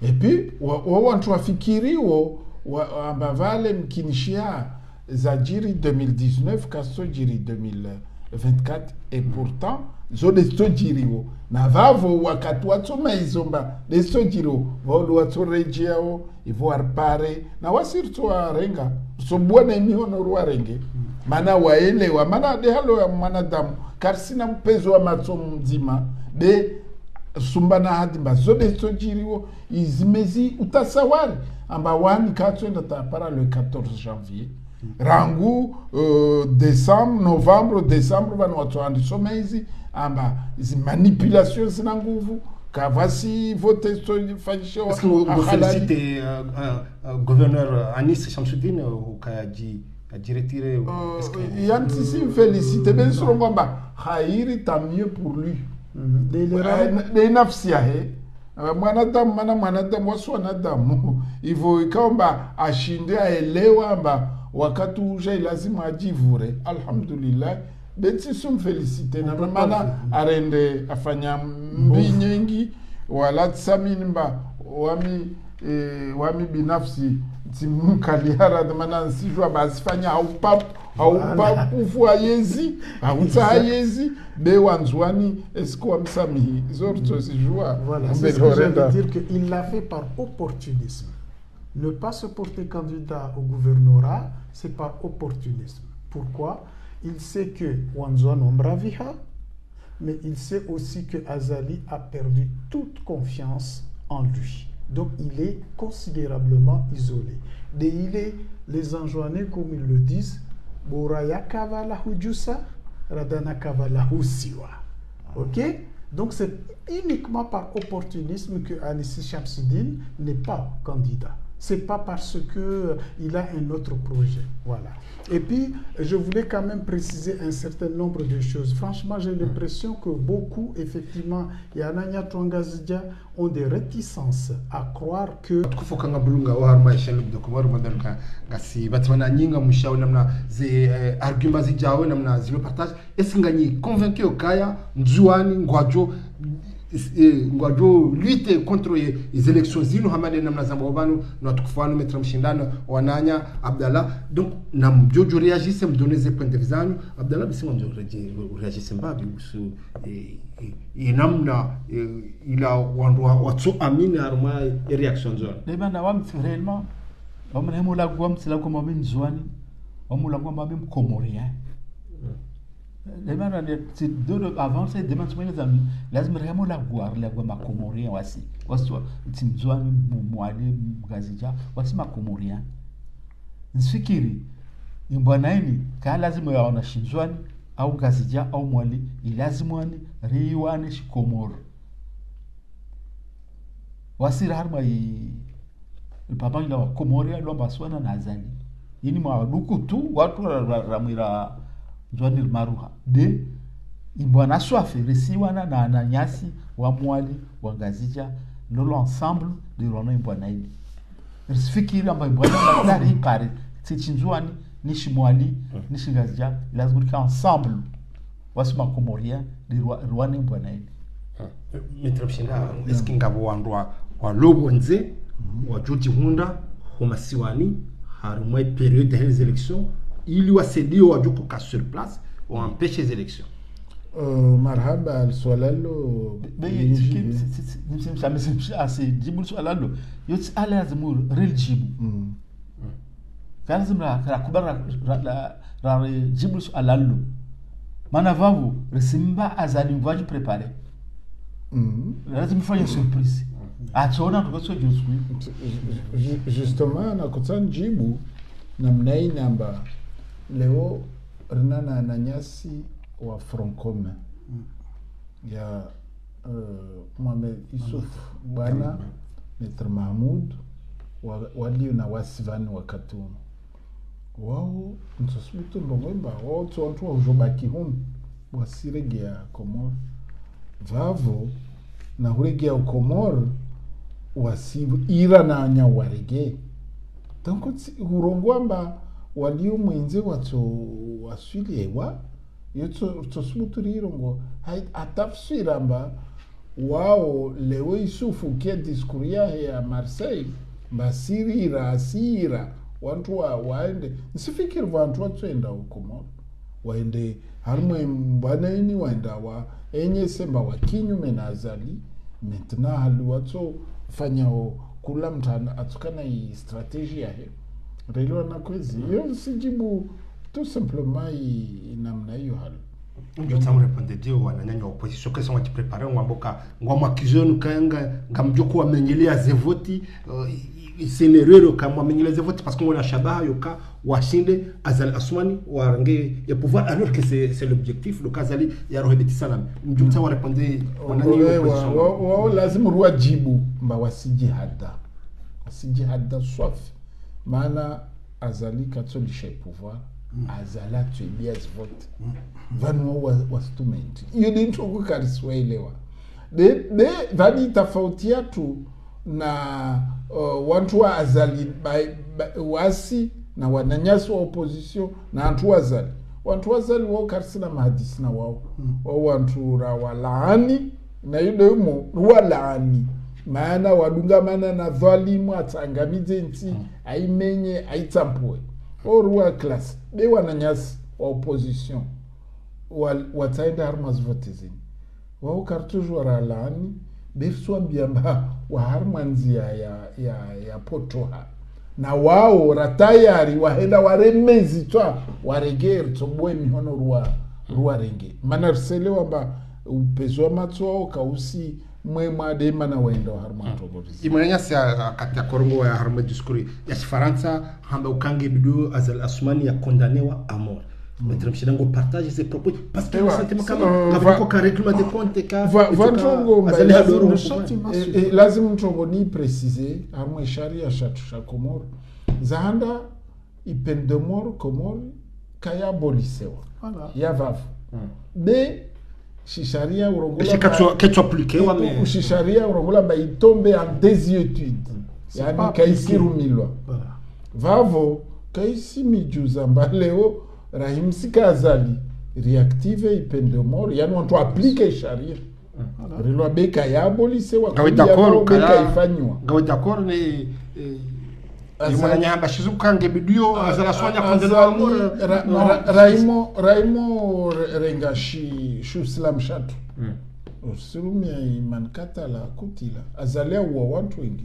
D: et puis wantu wafikiriwo amba vale mkinishia za jiri 2019 kaso jiri 2024 et pourtant zo desto jiriwo na vavo wakati watsoma izomba desto jiriwo volo watsorejiao ivo arpare na wasirto arenga so bwana imihono ruarenge mana waelewa mana de halo ya mwanadamu karsina mpezo wa matsomo mzima de sumbana hadi zo desto jiriwo izimezi utasawari amba wani katwenda tapara le 14 janvier rangu décembre vanu watu someizi amba izi manipulation zina nguvu kavasi vote sto fanyisho
A: est-ce que vous félicitez gouverneur Anis Shamsuddin ukaji retire
D: est-ce que yanti si féliciter ben sur ngomba khairi tant mieux pour lui de nafsi yahe mwanadamu wasu wanadamu hivyo ikaomba ashinde aelewa amba wakati uje lazima ajivure alhamdulillah beti sumfelicite na mana arende afanya mbi nyingi wala tsamini mba wami binafsi zimukaliara mana nsijwa basifanya aupa kufua yezi autsa yezi be wanzwani esikuwa msamihi zorto sijua.
C: Voilà, c'est ce que j'allais dire, qu'il l'a fait par opportunisme. Ne pas se porter candidat au gouvernorat, c'est par opportunisme. Pourquoi? Il sait que Wanzwan Ombraviha, mais il sait aussi que Azali a perdu toute confiance en lui. Donc il est considérablement isolé. Les Anjouanais, comme ils le disent, Boraya Kavala Hujusa, Radana Kavala Husiwa. Ok? Donc c'est uniquement par opportunisme que Anissi Shamsidine n'est pas candidat. C'est pas parce qu'il a un autre projet. Voilà. Et puis, je voulais quand même préciser un certain nombre de choses. Franchement, j'ai l'impression que beaucoup, effectivement, Yananya Twangazidja ont des réticences à croire que...
A: ngwajo lutte contre les élections zinu hamade namna zambobano na tukufano metra mshindano wananya Abdallah. Donc nam jojo réagisse me donner des points de vue Abdallah bisima mjo réagisse mbabi usu namna ila wandwa watu amina arma réaction zone
B: les bana wam réellement wam nemo la gwam c'est la comme wam zwani wam la gwam wam comorien. Les gens de avancer demain les amis lazima vraiment la guar la gwa makomorien wasi timzwani mwali mgazija wasi makomorien nsikiri imbwanaini ka lazima yaona shinzwani au gazija au mwali ilazimwani riwane shikomoro wasi harma papa ila komoria lomba swana na Azali yini mwaduku tu watu ramira Joanil Maruha de imbwana swafe resiwana na ananyasi wa mwali wa Ngazija lolo ensemble de rono imbwana ili risifikiri amba imbwana ndari pare tichinzwani nishi mwali nishi Ngazija lazima ka ensemble wasima komoria de rono imbwana ili
A: metrapshinda eski ngabo wandwa wa lobonze wa George Hunda homasiwani harumwe période des élections il wa cédé au Adjouko sur place ou empêcher les élections.
D: Marhaba al-Swalalo.
B: C'est Djiboul Swalalo. Yot alazmur rel Djibou. Kalazmra rakubara la Djiboul Swalalo. Manavavu resimba Azali voyage préparé. Lazim faire une surprise. Atona tukoso
D: justement na kotsan Djibou namnai namba leo renana nanyasi wa Front Commun ya Mohamed Issouf bwana Maitre Mahmoud walio na wasivani wakatumu wao ntosumutu mbomba wao tuantu wa ujobaki hunu wasiregea Komoro vavo na huregea Komoro wasivu ira na anya warege donc urongwamba walio mwenze watu waswiliwa yoto tosumuturiro ngo atafsiramba wao leo Isufu kia diskuria ya Marseille basirira asira watu waende nsifikiri watu watwenda huko waende harmwe mbaneni waenda wa enye semba wa kinyume na Azali maintenant halu watu fanya kula mtana atukana hii strategia he relo na kwezi yo sijibu tout simplement namna hiyo hali
A: ndio tamu répondre dio wananyanya opposition que sont préparer ngwamboka ngwamwa kizonu kanga ngamjoko wamenyelea zevoti senerero kama wamenyelea zevoti parce qu'on a shabaha yoka washinde Azali Asmani warange ya pouvoir alors que c'est l'objectif le Azali ya rohebeti salam ndio tamu répondre wananyanya opposition
D: wao lazima ruwa jibu mba wasijihada swafi maana Azali katsolisha pouvoir Azala tu bien vote vanu wastumenti hiyo dinto kukariswelewa de vadi tofautia tu na watu wa Azali wasi na wananyasi wa opposition na watu wa Azali wao karsina mahadisi na wao watu ra walaani na yule mo walaani maana wadungamana na dhalimu atsangamidze nti aimenye aitsampue orua class be wananyasi wa opposition watsaenda harmas votezini wao kartujwa ralani beswa biamba wa harmanzia ya potoha na wao ratayari wahenda waremezi twa waregeri tsobwe mihono ruwa renge manarselewa ba upezwa matso kausi mwema de mana wendo harma togorizi
A: imanya sia kati korongo ya harma diskuri ya Faransa hamba ukange bidu azal asmani ya kondanewa à mort mettre mshidango partage ses propos parce que le sentiment kama kaviko ka règlement de compte ka
D: vantongo lazima mtongo ni préciser harma sharia shatu Komoro zahanda ipen de mort Komoro kaya bolisewa ya vavu de shisharia urongola
A: ketu appliqué wa mais
D: shisharia urongola ba itombe en désuétude yani kaisirumilwa vavo kaisi mijuza mbaleo rahimsika azali reactive ipende mort yani on doit appliquer sharia rilo beka ya abolise wa
A: gawe d'accord
D: beka ifanywa
A: gawe d'accord ne imana nyamba shizu kange bidio azala swanya kondela
D: raimo rengashi shuslam shatu usurumia iman katala kutila azalea wa watu wengi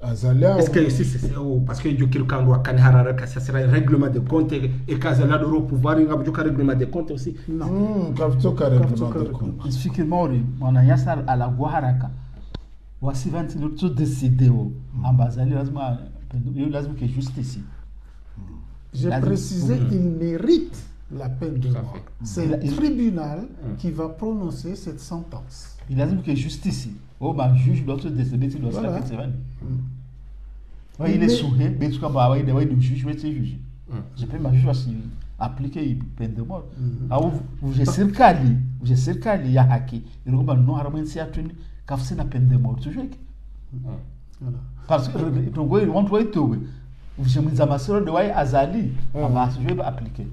D: azalea
A: est-ce que c'est parce que jokil kango akani harara ka ça sera règlement de compte et kazala do pouvoir ngab joka règlement de compte aussi
D: non kavtoka règlement de compte
B: ifikimori mwana yasar ala guharaka wasivanti lutu decideo ambazali lazima que justice.
C: J'ai précisé qu'il mérite la peine de mort. C'est le tribunal qui va prononcer cette sentence.
B: Il a dit que justice. Oh, bah, juge doit se décider, il doit se faire il est souhait, mais tout comme il juge, mais c'est juge. Je peux ma juge appliquer une peine de mort. Alors, vous j'ai circulé, il y a hacké. Il y a non harmonie, c'est à tenir, car c'est la peine de mort. Toujours. Parce que donc ils vont trouver tout je me dis amasero de wai azali ama je vais appliquer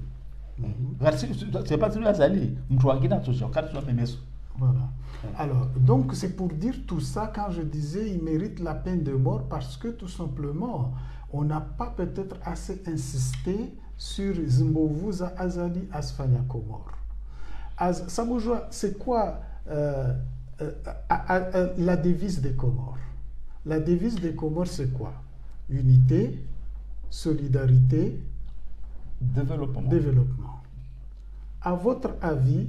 B: c'est pas tout azali mtu wangine atosha quand tu meneso
C: voilà alors donc c'est pour dire tout ça quand je disais il mérite la peine de mort parce que tout simplement on n'a pas peut-être assez insisté sur Zimbovuza Azali Asfania Komor. Samoujwa, c'est quoi la devise des Comores? La devise des Comores, c'est quoi? Unité, solidarité, développement. À votre avis,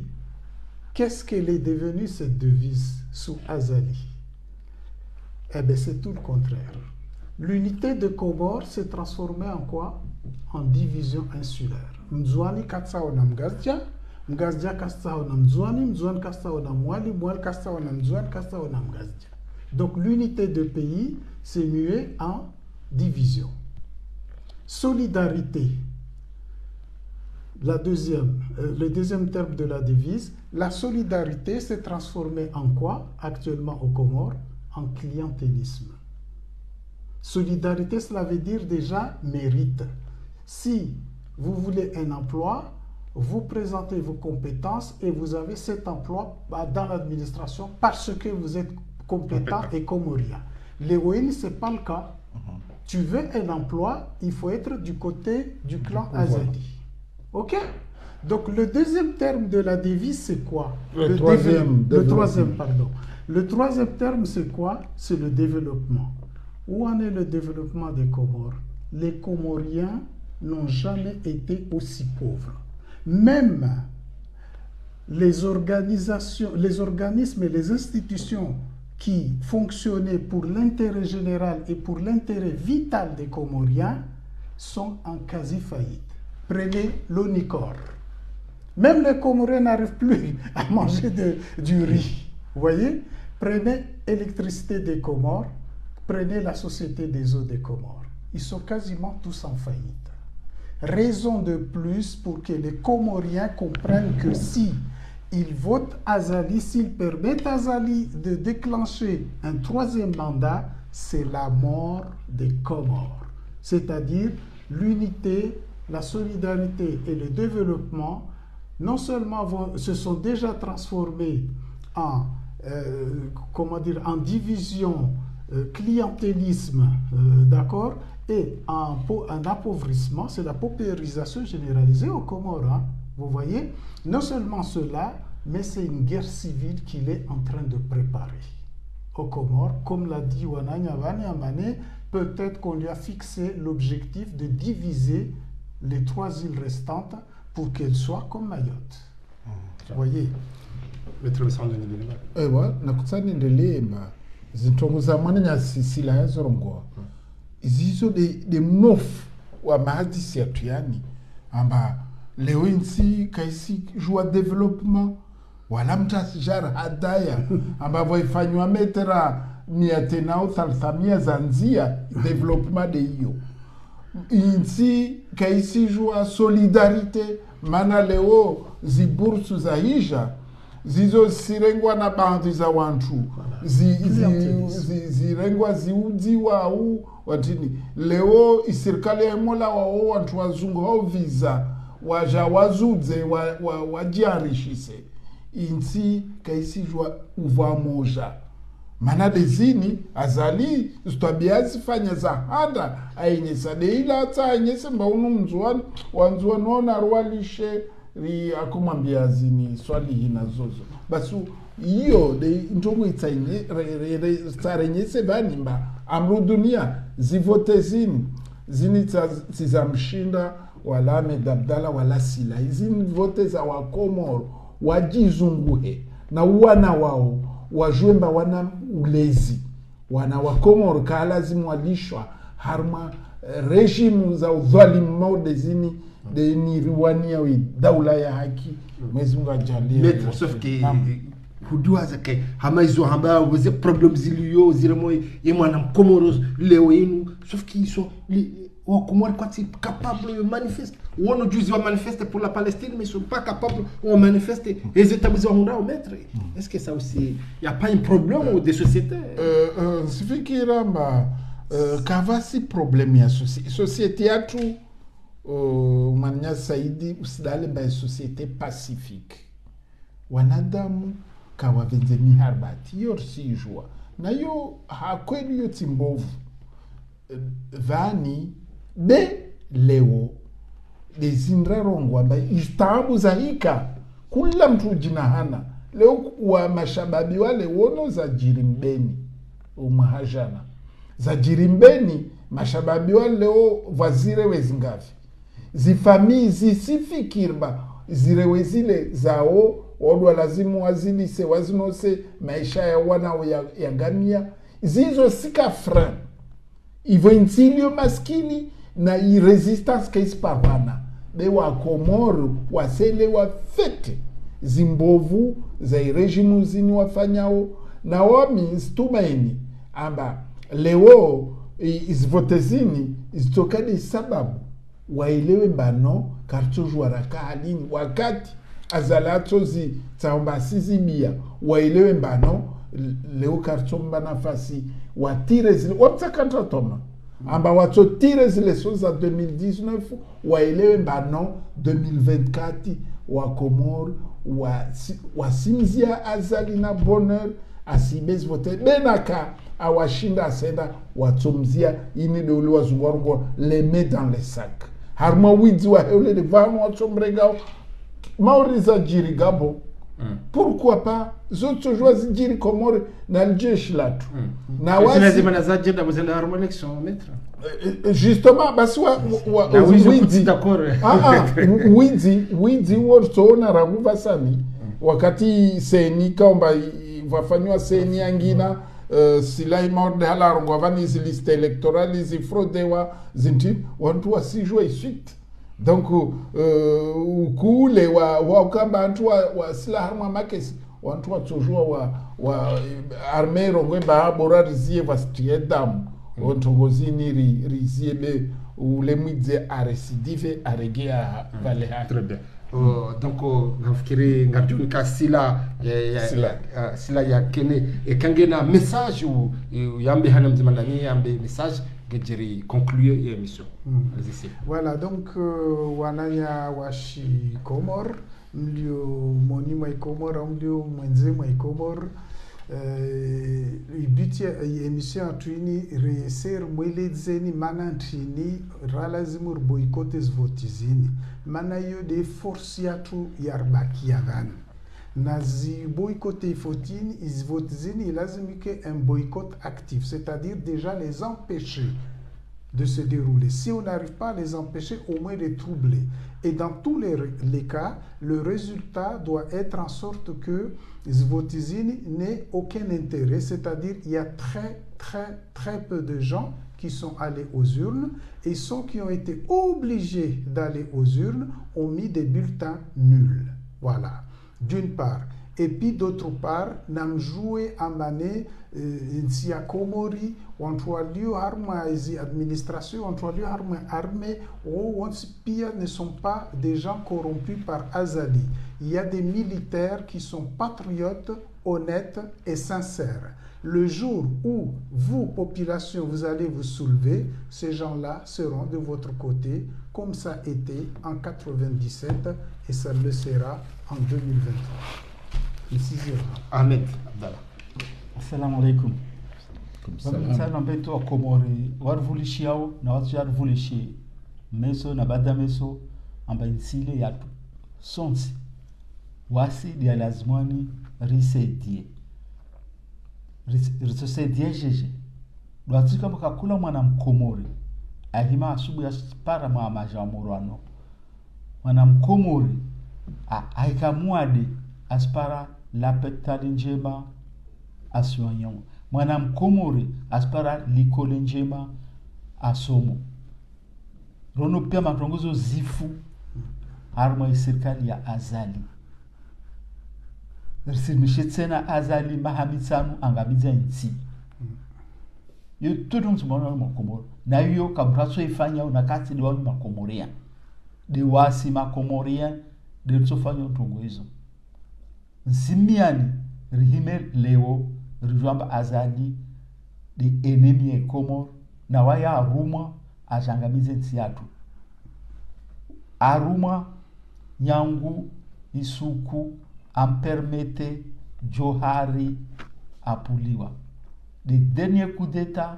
C: qu'est-ce qu'elle est devenue cette devise sous Azali? Eh bien, c'est tout le contraire. L'unité de Comores s'est transformée en quoi? En division insulaire. Mzwani katsao na Mgazdia, Mgazdia katsao na Mzwani, Mzwani katsao na Mwali, Mwali katsao na Mzwani, katsao na Mgazdia. Donc l'unité de pays s'est muée en division. Solidarité. Le deuxième terme de la devise, la solidarité s'est transformée en quoi actuellement aux Comores? En clientélisme. Solidarité, cela veut dire déjà mérite. Si vous voulez un emploi, vous présentez vos compétences et vous avez cet emploi dans l'administration parce que vous êtes compétent et comorien. Les Wéli, ce n'est pas le cas. Tu veux un emploi, il faut être du côté du clan Azadi. Ok? Donc le deuxième terme de la devise, c'est quoi? Le troisième, pardon. Le troisième terme, c'est quoi? C'est le développement. Où en est le développement des Comores? Les Comoriens n'ont jamais été aussi pauvres. Même les organismes et les institutions qui fonctionnaient pour l'intérêt général et pour l'intérêt vital des Comoriens sont en quasi-faillite. Prenez l'Onicor. Même les Comoriens n'arrivent plus à manger du riz. Vous voyez? Prenez l'électricité des Comores, prenez la Société des eaux des Comores. Ils sont quasiment tous en faillite. Raison de plus pour que les Comoriens comprennent que si ils votent Azali, s'ils permettent à Azali de déclencher un troisième mandat, c'est la mort des Comores. C'est-à-dire l'unité, la solidarité et le développement, non seulement se sont déjà transformés en comment dire, en division, clientélisme, d'accord, et un appauvrissement, c'est la paupérisation généralisée aux Comores. Hein. Vous voyez, non seulement cela, mais c'est une guerre civile qu'il est en train de préparer aux Comores. Comme l'a dit Wananya Wanyamane, peut-être qu'on lui a fixé l'objectif de diviser les 3 îles restantes pour qu'elles soient comme Mayotte. Vous voyez.
A: Maître le Sandoni de Lima.
D: Ewa, nakutsani ndelema. Zintongo za mwana sila ya zorongo. Izizo de mnofu wa mahadisi ya tuyani. Amba leo insi kaisi jua development. Wala mtasijara hadaya. Amba waifanywa metera miatenao thalthamia zanzia development de iyo. Insi kaisi jua solidarite. Mana leo zibursu za hija. Zizo zirengwa na bandi za wantu zirengwa ziudziwa au watini leo isirikali ya mola wao wantu wazungu hao visa waja wazudze wajiarishise insi kaisi jwa uva moja mana dezini azali zitabiazi fanya za handa ainyesa deila hata ainyese mbaunu mzuani wanzuani wana arwalishe ri akumwambia zini swali hina zozo basu iyo de ntongo itsaine tsarenyese banimba amru dunia zivote zini tizamshinda wala Ahmed Abdallah wala Sila zini vote za wakomoro wajizunguhe na wana wao wajwemba wana ulezi wana wakomoro kalazimu walishwa harma rejimu za udhalimu maude zini de niriwania wi daula ya haki mwezi Mungu ajalie
A: Maître sauf que hudua zake hamaizo hamba waze problem ziliyo ziremo yemwana mkomoro leo yenu sauf qu'ils sont wa Comores quand ils capable de manifester on juzi wa manifester pour la Palestine mais ils sont pas capables de manifester les établissements hunda maître est-ce que ça aussi il y a pas un problème des sociétés
D: sifikira mba kavasi problem ya société yatu Manya Saidi usidale mba société pacifique wanadamu kawavenze miharbati yorsijwa na yo hakweli yoti mbovu vani de leo dezinra rongwa mba istabu za hika kula mtu jinahana leo wa mashababi wale wono za jirimbeni umahajana za jirimbeni mashababi wale leo wazire wezingavi zifamii zisifikirba zirewezile zao wadwa lazimu wazilise wazinose maisha ya wana ya gamia zizo sika fran ivo insilio maskini na resistance kaisi parwana de wa Komoro wasele wa fete zimbovu za rejimu zini wafanyao na wami stumaini amba leo izvotezini izitokade sababu waelewe mbano kartojwa raka halini wakati azalato zi tsaombasizi bia waelewe mbano leo kartomba nafasi watire zile waptakanta toma amba watotire zile so za 2019 waelewe mbano 2024 wa Komoro wasimzia azali na bonheur asibezi vote benaka awashinda asenda watumzia ini de ule wazungwarongo les met dans les sacs harma widzi wa heule de vano watomregao mauriza jiri gabo pourquoi pas zoto joazi jiri Komore na aljeshi latu
A: na wasi na zaje da mzenda harma election maître
D: justement basi wa widzi
A: d'accord
D: widzi wortona raguva sani wakati seni kaomba vafanywa seni angina sila imorde halarongo avani liste électorale zifrodewa zinti wantu wasijwe isuite donc ukule wa ukamba antu wa sila harma makesi wantu watojua wa armée rongwe ba bora rizie vastie dam ontongozini rizie be ule mwidze a récidive a regea valeha
A: très bien donc nafikiri ngarjuni ka sila ya kene kangena message ou yambe hana mzimandani yambe message gejeri conclure émission
C: voilà donc wananya washi Komor mlio moni mwa Komor mlio mwenze mwa Komor ibiti emission twini reser mweledzeni mana ntini ralazimur boykotes votizini mana yo de force yatu yarbaki yagan nazi boycotter fotini is votizini lazimike un boycott actif, c'est-à-dire déjà les empêcher de se dérouler. Si on n'arrive pas à les empêcher, au moins les troubler. Et dans tous les cas, le résultat doit être en sorte que Zvotizini n'ait aucun intérêt, c'est-à-dire il y a très peu de gens qui sont allés aux urnes et ceux qui ont été obligés d'aller aux urnes ont mis des bulletins nuls. Voilà, d'une part. Et puis d'autre part, nam joué à mané si à Komori, on doit lieu armée administration, on doit lieu armée, ou ne sont pas des gens corrompus par Azali. Il y a des militaires qui sont patriotes, honnêtes et sincères. Le jour où vous, population, vous allez vous soulever, ces gens-là seront de votre côté, comme ça a été en 97 et ça le sera en 2023.
A: Ahmed Abdallah.
B: Assalamu alaikum. Sana mbeto wa Komori warvulishiao na watu yarvulishi meso na bada meso amba insile yatu sonsi wasi dia lazimani risedie jeje dwatika bakakula mwana mkomori ahima asubu ya para maamaja murano mwana mkomori aikamwadi aspara la petali njema asiwanyamu mwana mkomori aspara likole njema asomo rono pia matongozo zifu harma serikali ya Azali risimishetena Azali mahamitsanu angamiza nti yo todo mtumana makomoro na yo kabraso ifanya unakati de wanu makomoria de wasi makomoria de tsofanya ntongo hizo Zimiani rihime leo rijamba Azali de enemi e Komor na waya aruma ajangamize ntiatu aruma nyangu isuku ampermete Johari apuliwa de dernier coup d'état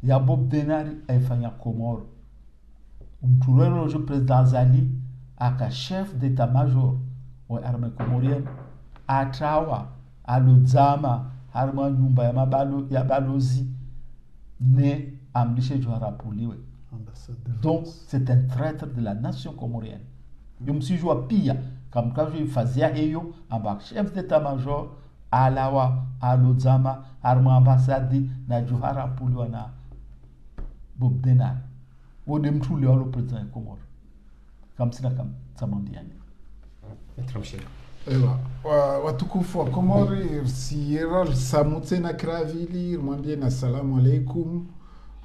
B: ya Bob Denari aifanya Komor umturero jo president Azali aka chef d'état-major wa armée comorienne atrawa alodzama harma nyumba ya balozi ne amlishe Johari apuliwe. Donc c'est un traître de la nation comorienne. Je me suis joué pia comme quand je faisais heyo amba chef d'état-major alawa alodzama harma ambassade na Johari apuliwa na Bob Denari wode mtule walo president Komor comme sina comme samandiani.
D: Ewa, watukufu wa Komori siyera samutse na kravili mwambie na salamu alaikum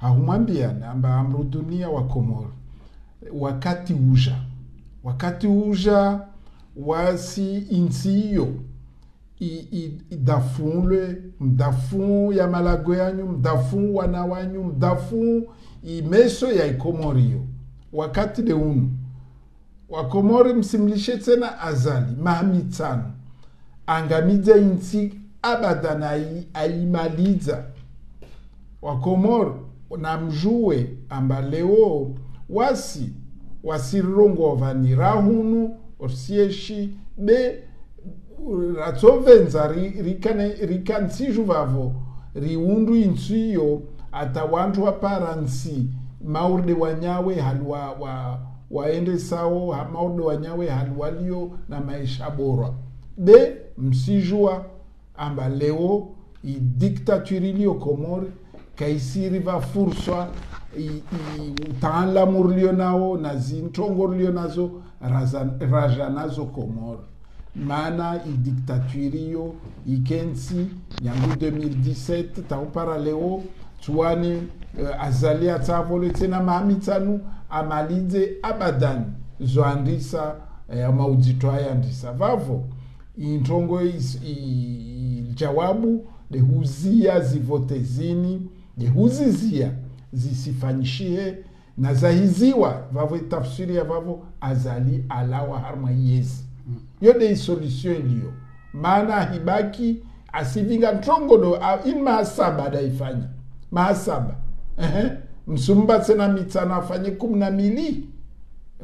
D: ahumwambia amba amrudunia wa Komori wakati uja wasi insiyo idafunle mdafu ya malago yanyu mdafu wana wanyu mdafu imeso ya Komoriyo wakati de unu Wakomori msimlishe tena Azali mahamitsano angamiza insi abadan aimaliza Wakomori na mjue amba leo wasirongo ni rahunu osieshi be ratsovenza rikansiju vavo riundu insiyo atawantu waparansi maurde wanyawe halwa waende sao maurde wanyawe halwalio na maisha bora be msijua amba leo i dictaturilio Komori kaisiri va fursa utaanla murlio nao na zintongorlio nazo raja nazo Komori mana i dictaturilio ikensi nyangu 2017 taupara leo tuani Azali atavole tena mahamitsanu amalize abadan zoandisa maudito ayandisa vavo intongo jawabu de huzia zivotezini de huzizia zisifanyishie na zahiziwa vavo tafsiri ya vavo Azali alawa harma yezi yode solution iliyo maana hibaki asivinga ntongodo in mahasaba daifanya mahasaba msumba tena mitana afanye 12.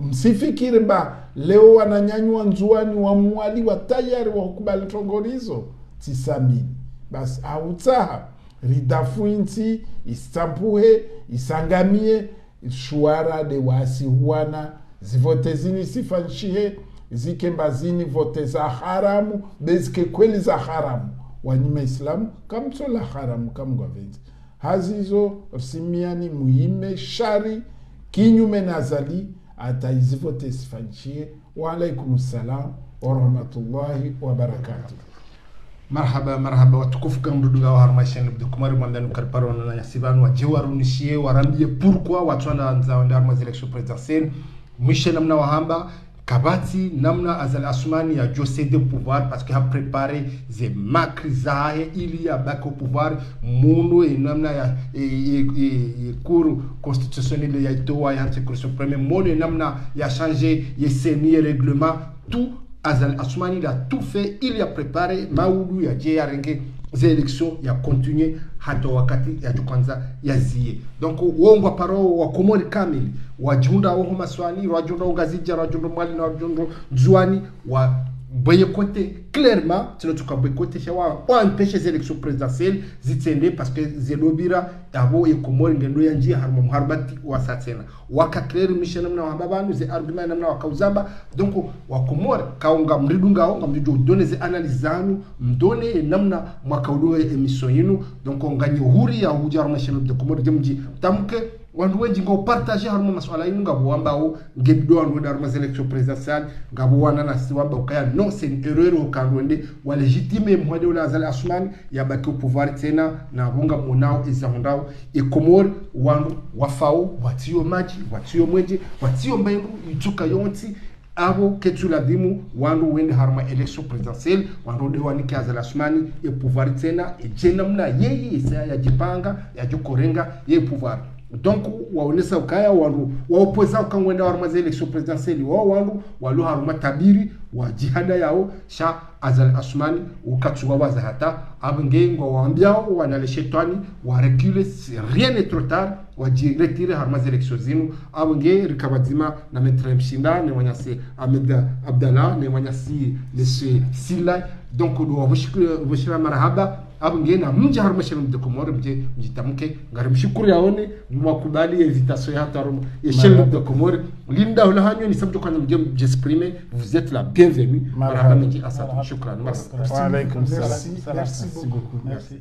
D: Msifikiri mba leo wananyanyua nzuani wa mwali wa tayari wa kubali tongorizo tisamini basi autaha ridafu inti istampuhe isangamie shuara de wasi huana zivote zini sifanshihe zike mbazini vote za haramu bezike kweli za haramu wanyime islamu kamto la haramu kamgwa vezi hazizo simiani muhime shari kinyume nazali ata izivote sifanshie wa alaikum salam wa rahmatullahi wa barakatuh.
A: Marhaba watukufu kama mduduga wa harmashani bdukumari mwandani kariparo na yasibanu wa jewarunishie warambie pourquoi watu wanaanza ndarma election présidentielle mwishe namna wahamba kabati namna azal asumani ya jose de pouvoir parce qu'il a préparé des macrisailles il y a bac au pouvoir muno et namna ya cour constitutionnel ya itoa ya anticour suprême mono namna ya changer ya seni règlement tout azal asumani il a tout fait il y a préparé maudu ya je renge za élections ya continuer hata wakati ya kwanza ya zie donc uongo paro wa komori kamili wajunda wa maswani wajunda ugazija wajunda mali na wajunda zuani wa boycotté clairement c'est notre cas boycotté shawa on empêcher les élections présidentielles zitende parce que zelobira abo e komori ngendo ya njia harmo harbati wa satena waka clair mission namna wa babanu ze argument namna wa kauzamba donc wa komori kaunga mridunga ngo mdijo donner ze analyse zanu mdone namna mwakaudo emission yinu donc nganye huri ya hujar mission de komori jemji tamke wandu wenji ngo partager harmo maswala yinu ngabo ambao ngebido wandu darma élection présidentielle ngabo wana na siwamba ukaya non c'est une erreur ukandwende wa légitime mwade ula azali asumani ya baki pouvoir tena na bunga munao izahundao e komor wandu wafao watio maji watio mweje watio mbengu ituka yonti abo ketu la dimu wandu wende harma élection présidentielle wandu de wanike azali asumani e pouvoir tena e jena mna yeye isa ya jipanga ya jokorenga ye pouvoir donc waonesa ukaya wandu waopoza ukangwenda harma élection présidentielle wandu walu harma tabiri wa jihada yao sha azal asmani ukatsuwa waza hata abnge ngo waambiao wanale shetani wa reculer rien n'est trop tard wa retirer harma élection zinu abnge rikabadzima na metre mshinda ne wanyase Ahmed Abdallah ne wanyasi lese sila donc do washira marhaba abnge na mja harma shelum de komore mjitamke ngari mshukuru yaone mwakubali invitation ya tarum ya shelum de komore linda wala hanyo ni sabto kana m'exprimer vous êtes la bienvenue marhaba mji asante shukran
D: wa alaikum salam
C: merci beaucoup merci.